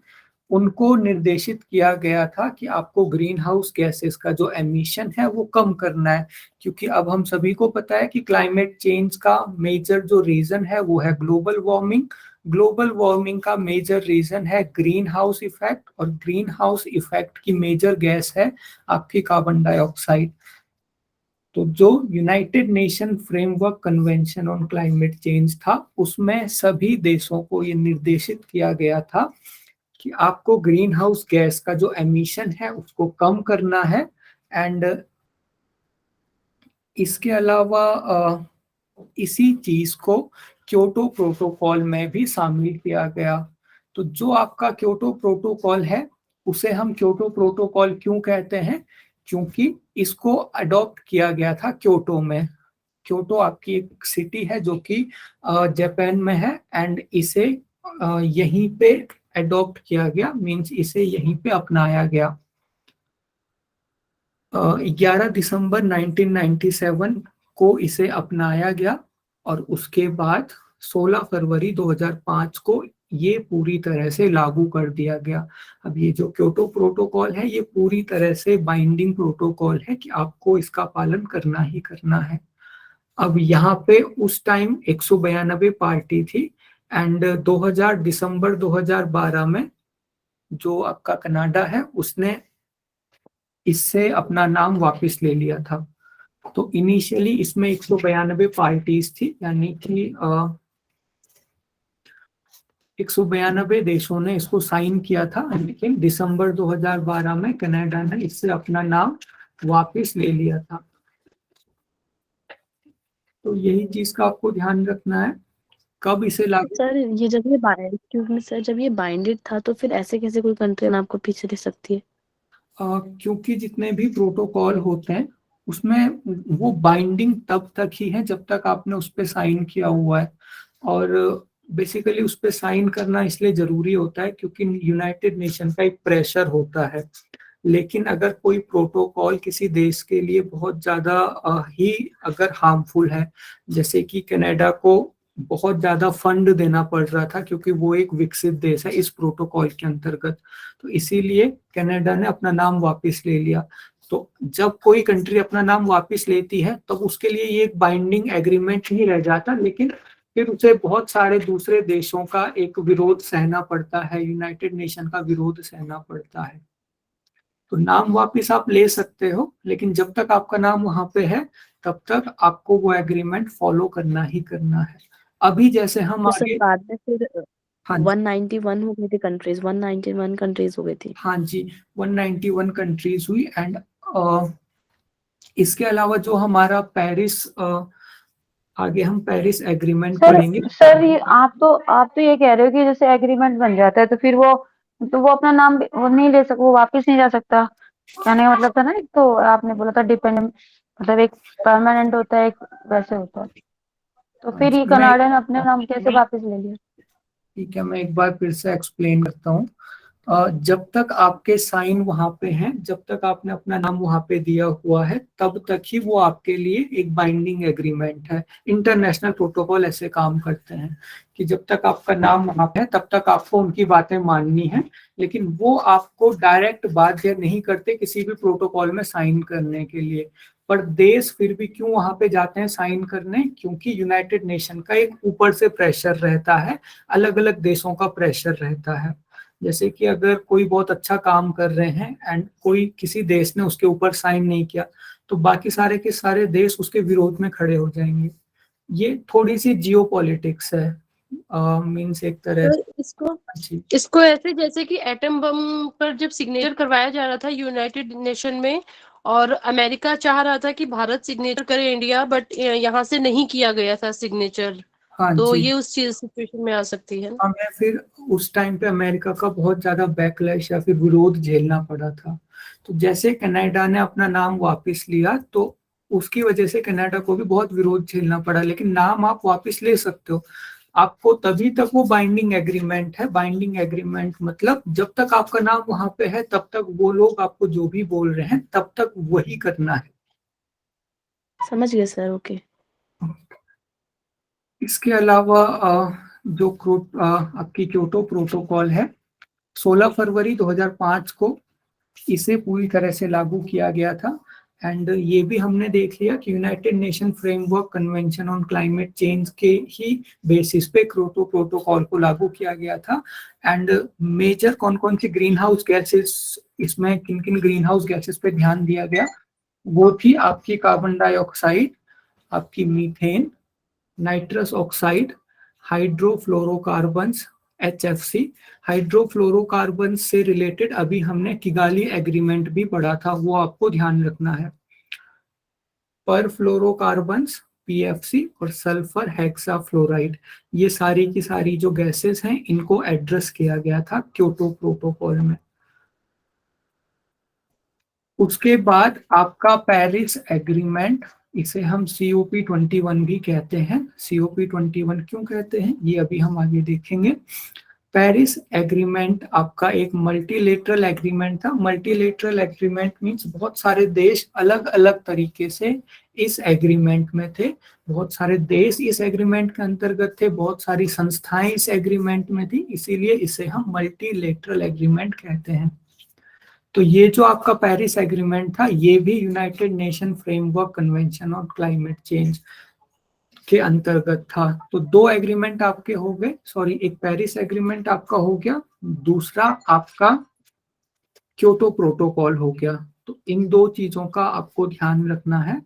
उनको निर्देशित किया गया था कि आपको ग्रीन हाउस गैसेस का जो एमिशन है वो कम करना है। क्योंकि अब हम सभी को पता है कि क्लाइमेट चेंज का मेजर जो रीजन है वो है ग्लोबल वार्मिंग। ग्लोबल वार्मिंग का मेजर रीजन है ग्रीन हाउस इफेक्ट, और ग्रीन हाउस इफेक्ट की मेजर गैस है आपकी कार्बन डाइऑक्साइड। तो जो United nation framework convention on climate change था, उसमें सभी देशों को ये निर्देशित किया गया था कि आपको ग्रीन हाउस गैस का जो एमिशन है उसको कम करना है। एंड इसके अलावा इसी चीज को क्योटो प्रोटोकॉल में भी शामिल किया गया। तो जो आपका क्योटो प्रोटोकॉल है उसे हम क्योटो प्रोटोकॉल क्यों कहते हैं? क्योंकि इसको अडॉप्ट किया गया था क्योटो में। क्योटो आपकी एक सिटी है जो कि जापान में है, एंड इसे यहीं पे अडॉप्ट किया गया, मींस इसे यहीं पे अपनाया गया। 11 दिसंबर 1997 को इसे अपनाया गया और उसके बाद 16 फरवरी 2005 को ये पूरी तरह से लागू कर दिया गया। अब ये जो क्योटो प्रोटोकॉल है ये पूरी तरह से बाइंडिंग प्रोटोकॉल है कि आपको इसका पालन करना ही करना है। अब यहाँ पे उस टाइम 192 पार्टी थी, एंड 2000 दिसंबर 2012 में जो आपका कनाडा है उसने इससे अपना नाम वापस ले लिया था। तो इनिशियली इसमें 192 पार्टीज थी, यानी कि 192 देशों ने इसको साइन किया था, लेकिन दिसंबर 2012 में कनाडा ने इससे अपना नाम वापस ले लिया था। तो यही चीज का आपको ध्यान रखना है कब इसे लागू। सर ये जब ये बाइंडेड था तो फिर ऐसे कैसे कोई कंट्री आपको पीछे दे सकती है? क्योंकि जितने भी प्रोटोकॉल होते हैं उसमें वो बाइंडिंग तब तक ही है जब तक आपने उस पर साइन किया हुआ है। और बेसिकली उस पर साइन करना इसलिए जरूरी होता है क्योंकि यूनाइटेड नेशन का एक प्रेशर होता है। लेकिन अगर कोई प्रोटोकॉल किसी देश के लिए बहुत ज्यादा ही अगर हार्मफुल है, जैसे कि कनाडा को बहुत ज्यादा फंड देना पड़ रहा था क्योंकि वो एक विकसित देश है इस प्रोटोकॉल के अंतर्गत, तो इसीलिए कनाडा ने अपना नाम वापस ले लिया। तो जब कोई कंट्री अपना नाम वापस लेती है तब तो उसके लिए ये एक बाइंडिंग एग्रीमेंट नहीं रह जाता, लेकिन फिर उसे बहुत सारे दूसरे देशों का एक विरोध सहना पड़ता है, यूनाइटेड नेशन का विरोध सहना पड़ता है। तो नाम वापस आप ले सकते हो, लेकिन जब तक आपका नाम वहां पे है तब तक आपको वो एग्रीमेंट फॉलो करना ही करना है। अभी जैसे हम तो आगे सर बाद में फिर हाँ 191 हो गई थी कंट्रीज, 191 कंट्रीज हो गई थी। हाँ जी, 191 कंट्रीज हुई। एंड इसके अलावा जो हमारा पेरिस आगे हम पेरिस एग्रीमेंट पढ़ेंगे। सर आप तो ये कह रहे हो कि जैसे एग्रीमेंट बन जाता है तो फिर वो अपना नाम वो नहीं ले सकता, वो वापस नहीं जा सकता, कहने का मतलब था ना। एक तो आपने बोला था डिपेंडेंट, मतलब एक परमानेंट होता है, एक वैसे होता है, तो फिर ये कनाडा ने अपने नाम कैसे वापस ले लिया? ठीक है, मैं एक बार फिर से एक्सप्लेन करता हूँ। जब तक आपके साइन वहां पे हैं, जब तक आपने अपना नाम वहां पे दिया हुआ है, तब तक ही वो आपके लिए एक बाइंडिंग एग्रीमेंट है। इंटरनेशनल प्रोटोकॉल ऐसे काम करते हैं कि जब तक आपका नाम वहां पे है तब तक आपको उनकी बातें माननी है, लेकिन वो आपको डायरेक्ट बाध्य नहीं करते किसी भी प्रोटोकॉल में साइन करने के लिए। पर देश फिर भी क्यों वहां पे जाते हैं साइन करने? क्योंकि यूनाइटेड नेशन का एक ऊपर से प्रेशर रहता है, अलग अलग देशों का प्रेशर रहता है। जैसे कि अगर कोई बहुत अच्छा काम कर रहे हैं एंड कोई किसी देश ने उसके ऊपर साइन नहीं किया, तो बाकी सारे के सारे देश उसके विरोध में खड़े हो जाएंगे। ये थोड़ी सी जियोपॉलिटिक्स है, मींस एक तरह से। इसको ऐसे जैसे कि एटम बम पर जब सिग्नेचर करवाया जा रहा था यूनाइटेड नेशन में, और अमेरिका चाह रहा था कि भारत सिग्नेचर करे इंडिया, बट यहाँ से नहीं किया गया था सिग्नेचर। हाँ तो जी, ये उस चीज सिचुएशन में आ सकती है ना। हमें फिर उस टाइम पे अमेरिका का बहुत ज्यादा बैकलैश या फिर विरोध झेलना पड़ा था। तो जैसे कनाडा ने अपना नाम वापस लिया तो उसकी वजह से कनाडा को भी बहुत विरोध झेलना पड़ा, लेकिन नाम आप वापस ले सकते हो। आपको तभी तक वो बाइंडिंग एग्रीमेंट है। बाइंडिंग एग्रीमेंट मतलब जब तक आपका नाम वहां पे है तब तक वो लोग आपको जो भी बोल रहे हैं तब तक वही करना है। समझ गए सर, ओके। इसके अलावा जो आपकी क्योटो प्रोटोकॉल है 16 फरवरी 2005 को इसे पूरी तरह से लागू किया गया था। एंड ये भी हमने देख लिया कि United nation framework convention on climate change के ही बेसिस पे क्योटो प्रोटोकॉल को लागू किया गया था। एंड मेजर कौन कौन सी ग्रीन हाउस गैसेस, इसमें किन किन ग्रीन हाउस गैसेस पे ध्यान दिया गया, वो थी आपकी कार्बन डाइऑक्साइड, आपकी methane, nitrous oxide, hydrofluorocarbons HFC। Hydrofluorocarbon से रिलेटेड अभी हमने किगाली एग्रीमेंट भी पढ़ा था, वो आपको ध्यान रखना है। परफ्लोरोकार्बन्स PFC और सल्फर हेक्साफ्लोराइड, ये सारी की सारी जो गैसेस हैं इनको एड्रेस किया गया था क्योटो प्रोटोकॉल में। उसके बाद आपका पेरिस एग्रीमेंट, इसे हम COP21 भी कहते हैं। COP21 क्यों कहते हैं ये अभी हम आगे देखेंगे। पेरिस एग्रीमेंट आपका एक मल्टीलेटरल एग्रीमेंट था। मल्टीलेटरल एग्रीमेंट मींस बहुत सारे देश अलग अलग तरीके से इस एग्रीमेंट में थे, बहुत सारे देश इस एग्रीमेंट के अंतर्गत थे, बहुत सारी संस्थाएं इस एग्रीमेंट में थी, इसीलिए इसे हम मल्टीलेटरल एग्रीमेंट कहते हैं। तो ये जो आपका पेरिस एग्रीमेंट था ये भी United nation framework convention on climate change के अंतर्गत था। तो दो एग्रीमेंट आपके हो गए, सॉरी एक पेरिस एग्रीमेंट आपका हो गया, दूसरा आपका क्योटो प्रोटोकॉल हो गया। तो इन दो चीजों का आपको ध्यान रखना है।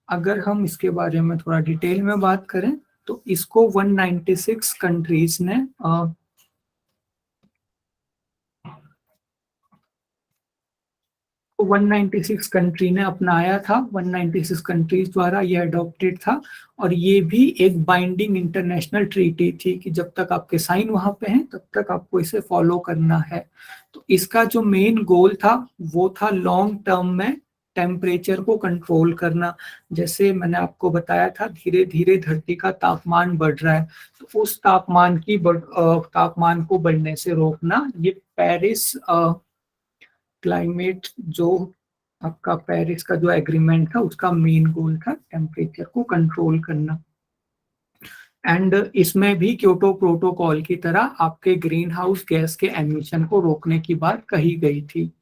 अगर हम इसके बारे में थोड़ा डिटेल में बात करें तो इसको 196 कंट्रीज ने 196 कंट्री ने अपनाया था, 196 कंट्रीज द्वारा ये अडॉप्टेड था। और ये भी एक बाइंडिंग इंटरनेशनल ट्रीटी थी कि जब तक आपके साइन वहां पे हैं तब तक आपको इसे फॉलो करना है। तो इसका जो मेन गोल था वो था लॉन्ग टर्म में टेम्परेचर को कंट्रोल करना। जैसे मैंने आपको बताया था धीरे धीरे धरती का तापमान बढ़ रहा है, तो उस तापमान को बढ़ने से रोकना, ये पेरिस क्लाइमेट जो आपका पेरिस का जो एग्रीमेंट था उसका मेन गोल था टेम्परेचर को कंट्रोल करना। एंड इसमें भी क्योटो प्रोटोकॉल की तरह आपके ग्रीन हाउस गैस के एमिशन को रोकने की बात कही गई थी।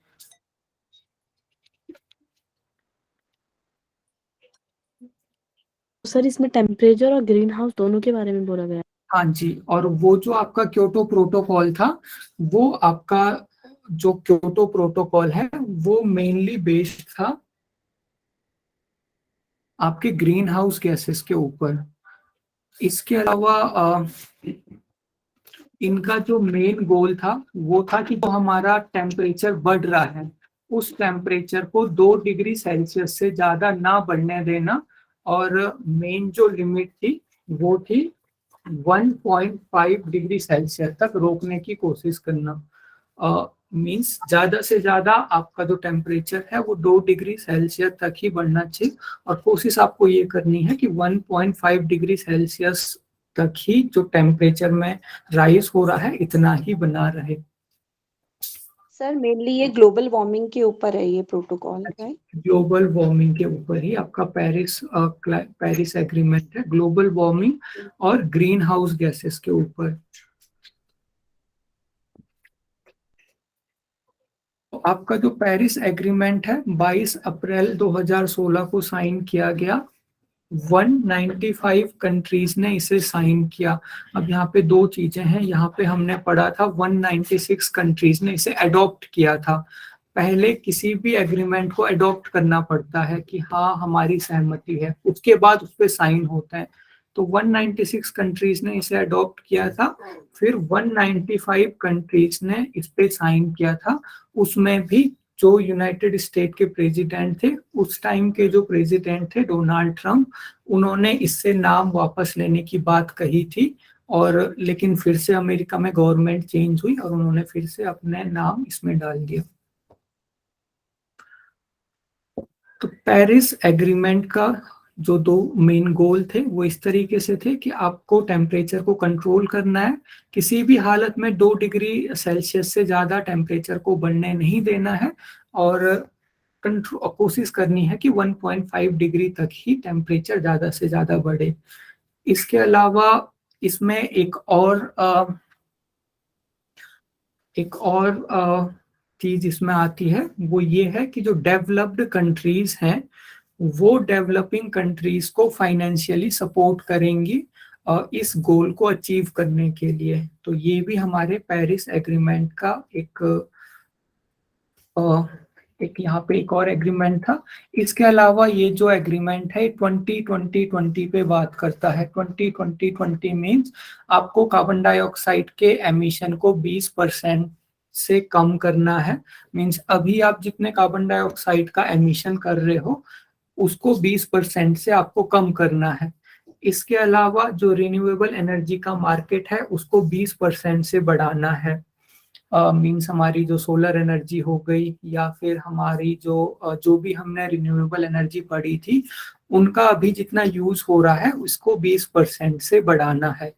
सर इसमें टेम्परेचर और ग्रीन हाउस दोनों के बारे में बोला गया। हाँ जी, और वो जो आपका क्योटो प्रोटोकॉल था वो आपका जो क्योटो प्रोटोकॉल है वो मेनली बेस्ड था आपके ग्रीन हाउस गैसेस के ऊपर। इसके अलावा इनका जो मेन गोल था वो था कि जो हमारा टेम्परेचर बढ़ रहा है उस टेम्परेचर को 2 डिग्री सेल्सियस से ज्यादा ना बढ़ने देना, और मेन जो लिमिट थी वो थी 1.5 डिग्री सेल्सियस तक रोकने की कोशिश करना। मींस ज्यादा से ज्यादा आपका जो टेम्परेचर है वो 2 डिग्री सेल्सियस तक ही बढ़ना चाहिए, और कोशिश आपको ये करनी है कि 1.5 डिग्री सेल्सियस तक ही जो टेम्परेचर में राइज हो रहा है इतना ही बना रहे। सर मेनली ये ग्लोबल वार्मिंग के ऊपर है ये प्रोटोकॉल, राइट? ग्लोबल वार्मिंग के ऊपर ही आपका पेरिस एग्रीमेंट है, ग्लोबल वार्मिंग और ग्रीन हाउस गैसेस के ऊपर। आपका जो पेरिस एग्रीमेंट है 22 अप्रैल 2016 को साइन किया गया। 195 कंट्रीज ने इसे साइन किया। अब यहाँ पे दो चीजें हैं, यहाँ पे हमने पढ़ा था 196 कंट्रीज ने इसे अडॉप्ट किया था। पहले किसी भी एग्रीमेंट को अडॉप्ट करना पड़ता है कि हाँ हमारी सहमति है, उसके बाद उस पर साइन होता है। तो 196 कंट्रीज ने इसे अडॉप्ट किया था, फिर 195 कंट्रीज ने इस पे साइन किया था। उसमें भी जो यूनाइटेड स्टेट के प्रेसिडेंट थे उस टाइम के जो प्रेसिडेंट थे डोनाल्ड ट्रंप, उन्होंने इससे नाम वापस लेने की बात कही थी, और लेकिन फिर से अमेरिका में गवर्नमेंट चेंज हुई और उन्होंने फिर से अपने नाम इसमें डाल दिया। तो पेरिस एग्रीमेंट का जो दो मेन गोल थे वो इस तरीके से थे कि आपको टेम्परेचर को कंट्रोल करना है, किसी भी हालत में 2 डिग्री सेल्सियस से ज्यादा टेम्परेचर को बढ़ने नहीं देना है, और कोशिश करनी है कि 1.5 डिग्री तक ही टेम्परेचर ज्यादा से ज्यादा बढ़े। इसके अलावा इसमें एक और चीज इसमें आती है, वो ये है कि जो डेवलप्ड कंट्रीज हैं वो डेवलपिंग कंट्रीज को फाइनेंशियली सपोर्ट करेंगी इस गोल को अचीव करने के लिए। तो ये भी हमारे पेरिस एग्रीमेंट का एक यहाँ पे एक और एग्रीमेंट था। इसके अलावा ये जो एग्रीमेंट है 20-20-20 पे बात करता है। 20-20-20 मीन्स आपको कार्बन डाइऑक्साइड के एमिशन को 20% से कम करना है। मीन्स अभी आप जितने कार्बन डाइऑक्साइड का एमिशन कर रहे हो उसको 20% से आपको कम करना है। इसके अलावा जो रिन्यूएबल एनर्जी का मार्केट है उसको 20% से बढ़ाना है। मीन्स हमारी जो सोलर एनर्जी हो गई या फिर हमारी जो भी हमने रिन्यूएबल एनर्जी पढ़ी थी उनका अभी जितना यूज हो रहा है उसको 20% से बढ़ाना है।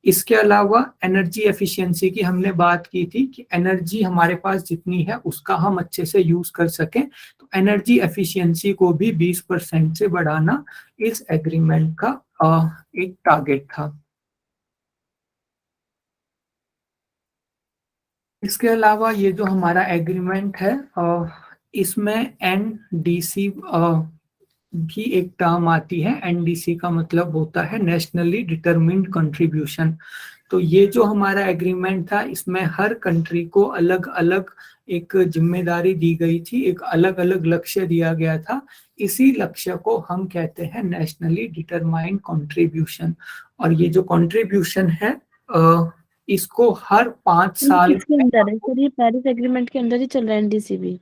इसके अलावा एनर्जी एफिशिएंसी की हमने बात की थी कि एनर्जी हमारे पास जितनी है उसका हम अच्छे से यूज कर सकें, तो एनर्जी एफिशिएंसी को भी 20% से बढ़ाना इस एग्रीमेंट का एक टारगेट था। इसके अलावा ये जो हमारा एग्रीमेंट है इसमें एनडीसी भी एक टर्म आती है। एनडीसी का मतलब होता है नेशनली डिटरमिन्ड कंट्रीब्यूशन। तो ये जो हमारा एग्रीमेंट था इसमें हर कंट्री को अलग अलग एक जिम्मेदारी दी गई थी, एक अलग अलग लक्ष्य दिया गया था। इसी लक्ष्य को हम कहते हैं नेशनली डिटरमाइंड कंट्रीब्यूशन। और ये जो कंट्रीब्यूशन है इसको हर 5 साल किसके अंदर है सर? ये पेरिस एग्रीमेंट के अंदर ही चल रहा है एनडीसी भी?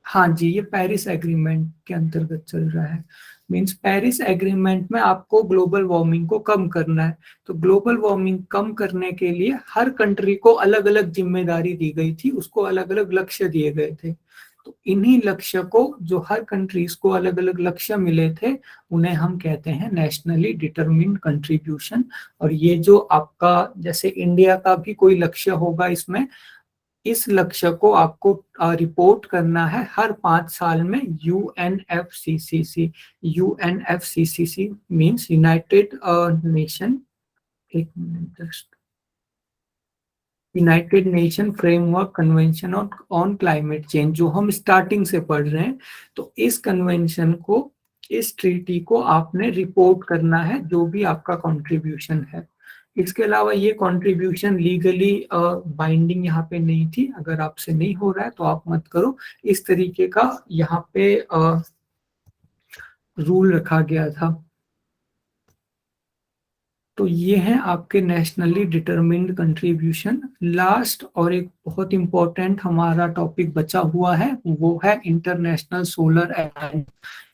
हाँ जी, ये पेरिस एग्रीमेंट के अंतर्गत चल रहा है। मींस पेरिस एग्रीमेंट में आपको ग्लोबल वार्मिंग को कम करना है, तो ग्लोबल वार्मिंग कम करने के लिए हर कंट्री को अलग अलग जिम्मेदारी दी गई थी, उसको अलग अलग लक्ष्य दिए गए थे। तो इन्हीं लक्ष्य को, जो हर कंट्रीज को अलग अलग लक्ष्य मिले थे, उन्हें हम कहते हैं नेशनली डिटरमिन्ड कंट्रीब्यूशन। और ये जो आपका जैसे इंडिया का भी कोई लक्ष्य होगा इसमें, इस लक्ष्य को आपको रिपोर्ट करना है हर 5 साल में UNFCCC. UNFCCC means united nation, एक मिनट, united nation framework convention on climate change, जो हम स्टार्टिंग से पढ़ रहे हैं। तो इस कन्वेंशन को, इस ट्रीटी को आपने रिपोर्ट करना है, जो भी आपका कंट्रीब्यूशन है। इसके अलावा ये कंट्रीब्यूशन लीगली बाइंडिंग यहाँ पे नहीं थी। अगर आपसे नहीं हो रहा है तो आप मत करो, इस तरीके का यहाँ पे रूल रखा गया था। तो ये है आपके नेशनली डिटरमिन्ड कंट्रीब्यूशन। लास्ट और एक बहुत इंपॉर्टेंट हमारा टॉपिक बचा हुआ है, वो है इंटरनेशनल सोलर अलायंस।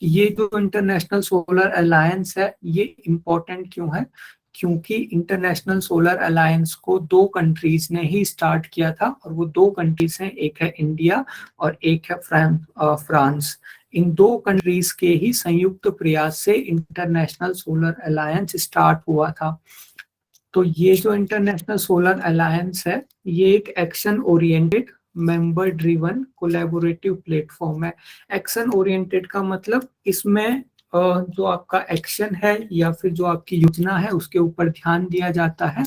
ये जो इंटरनेशनल सोलर अलायंस है ये इंपॉर्टेंट क्यों है? क्योंकि इंटरनेशनल सोलर अलायंस को 2 कंट्रीज ने ही स्टार्ट किया था, और वो 2 कंट्रीज हैं, एक है इंडिया और एक है फ्रांस। इन 2 कंट्रीज के ही संयुक्त प्रयास से इंटरनेशनल सोलर अलायंस स्टार्ट हुआ था। तो ये जो इंटरनेशनल सोलर अलायंस है ये एक action oriented, member driven collaborative platform है। एक्शन ओरिएंटेड का मतलब इसमें जो आपका एक्शन है या फिर जो आपकी योजना है उसके ऊपर ध्यान दिया जाता है।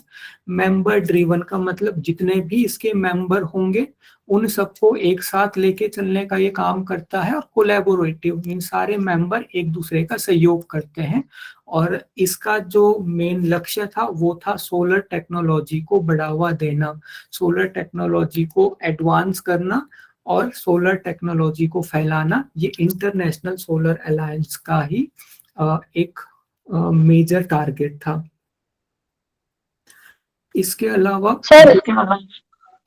मेंबर ड्रिवन का मतलब जितने भी इसके मेंबर होंगे उन सबको एक साथ लेके चलने का ये काम करता है। और कोलैबोरेटिव मीन सारे मेंबर एक दूसरे का सहयोग करते हैं। और इसका जो मेन लक्ष्य था वो था सोलर टेक्नोलॉजी को बढ़ावा देना, सोलर टेक्नोलॉजी को एडवांस करना और सोलर टेक्नोलॉजी को फैलाना। ये इंटरनेशनल सोलर अलायंस का ही एक मेजर टारगेट था। इसके अलावा सर,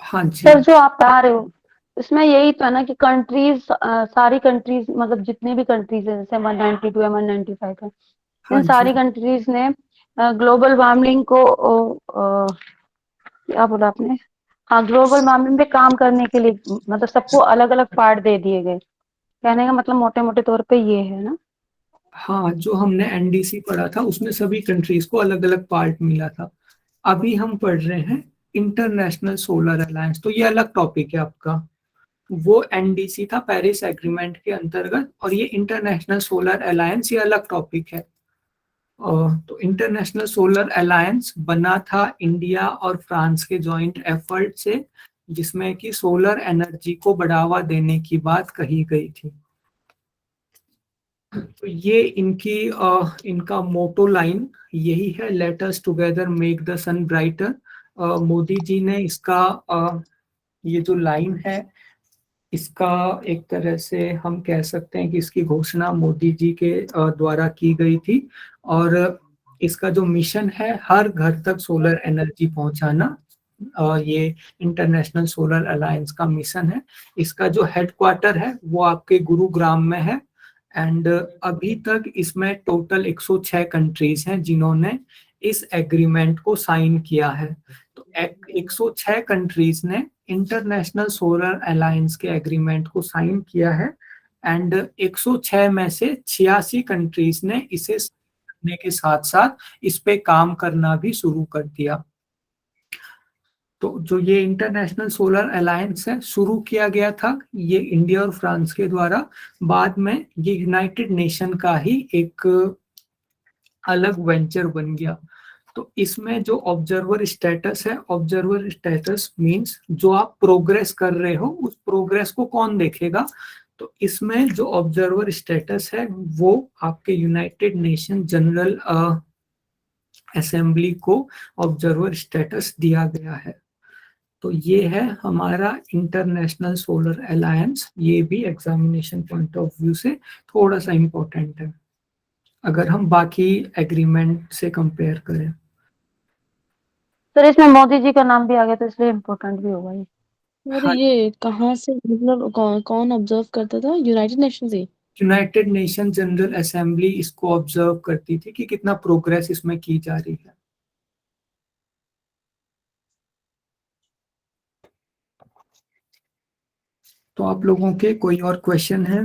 हाँ जी सर जो आप बता रहे हो इसमें यही तो है ना कि कंट्रीज, सारी कंट्रीज, मतलब जितनी भी कंट्रीज है जैसे 192 या 195 है, हाँ इन सारी जी कंट्रीज ने ग्लोबल वार्मिंग को क्या बोला आपने? हाँ, ग्लोबल वार्मिंग पे काम करने के लिए मतलब सबको अलग अलग पार्ट दे दिए गए। कहने का मतलब मोटे मोटे तौर पे ये है ना। हाँ, जो हमने एनडीसी पढ़ा था उसमें सभी कंट्रीज को अलग अलग पार्ट मिला था। अभी हम पढ़ रहे हैं इंटरनेशनल सोलर अलायंस, तो ये अलग टॉपिक है आपका। वो एनडीसी था पेरिस एग्रीमेंट के अंतर्गत, और ये इंटरनेशनल सोलर अलायंस ये अलग टॉपिक है। तो इंटरनेशनल सोलर अलायंस बना था इंडिया और फ्रांस के जॉइंट एफर्ट से, जिसमें कि सोलर एनर्जी को बढ़ावा देने की बात कही गई थी। तो ये इनका मोटो लाइन यही है, let us together make the sun brighter. Modi ji ने इसका ये जो लाइन है इसका एक तरह से हम कह सकते हैं कि इसकी घोषणा मोदी जी के द्वारा की गई थी। और इसका जो मिशन है हर घर तक सोलर एनर्जी पहुंचाना, ये इंटरनेशनल सोलर अलायंस का मिशन है। इसका जो हेडक्वार्टर है वो आपके गुरुग्राम में है, एंड अभी तक इसमें टोटल 106 कंट्रीज हैं जिन्होंने इस एग्रीमेंट को साइन किया है। तो 106 कंट्रीज ने इंटरनेशनल सोलर अलायंस के एग्रीमेंट को साइन किया है एंड 106 में से 86 कंट्रीज ने इसे करने के साथ साथ इस पे काम करना भी शुरू कर दिया। तो जो ये इंटरनेशनल सोलर अलायंस है शुरू किया गया था ये इंडिया और फ्रांस के द्वारा, बाद में ये यूनाइटेड नेशन का ही एक अलग वेंचर बन गया। तो इसमें जो ऑब्जर्वर स्टेटस है, ऑब्जर्वर स्टेटस मींस जो आप प्रोग्रेस कर रहे हो उस प्रोग्रेस को कौन देखेगा, तो इसमें जो ऑब्जर्वर स्टेटस है वो आपके यूनाइटेड नेशन जनरल असेंबली को ऑब्जर्वर स्टेटस दिया गया है। तो ये है हमारा इंटरनेशनल सोलर अलायंस, ये भी एग्जामिनेशन पॉइंट ऑफ व्यू से थोड़ा सा इम्पोर्टेंट है अगर हम बाकी एग्रीमेंट से कंपेयर करें। सर इसमें मोदी जी का नाम भी आ गया तो इसलिए इम्पोर्टेंट भी होगा ये। और हाँ, ये कहाँ से, मतलब कौन ऑब्जर्व करता था, यूनाइटेड नेशन से? यूनाइटेड नेशन जनरल असेंबली इसको ऑब्जर्व करती थी कि कितना प्रोग्रेस इसमें की जा रही है। तो आप लोगों के कोई और क्वेश्चन है?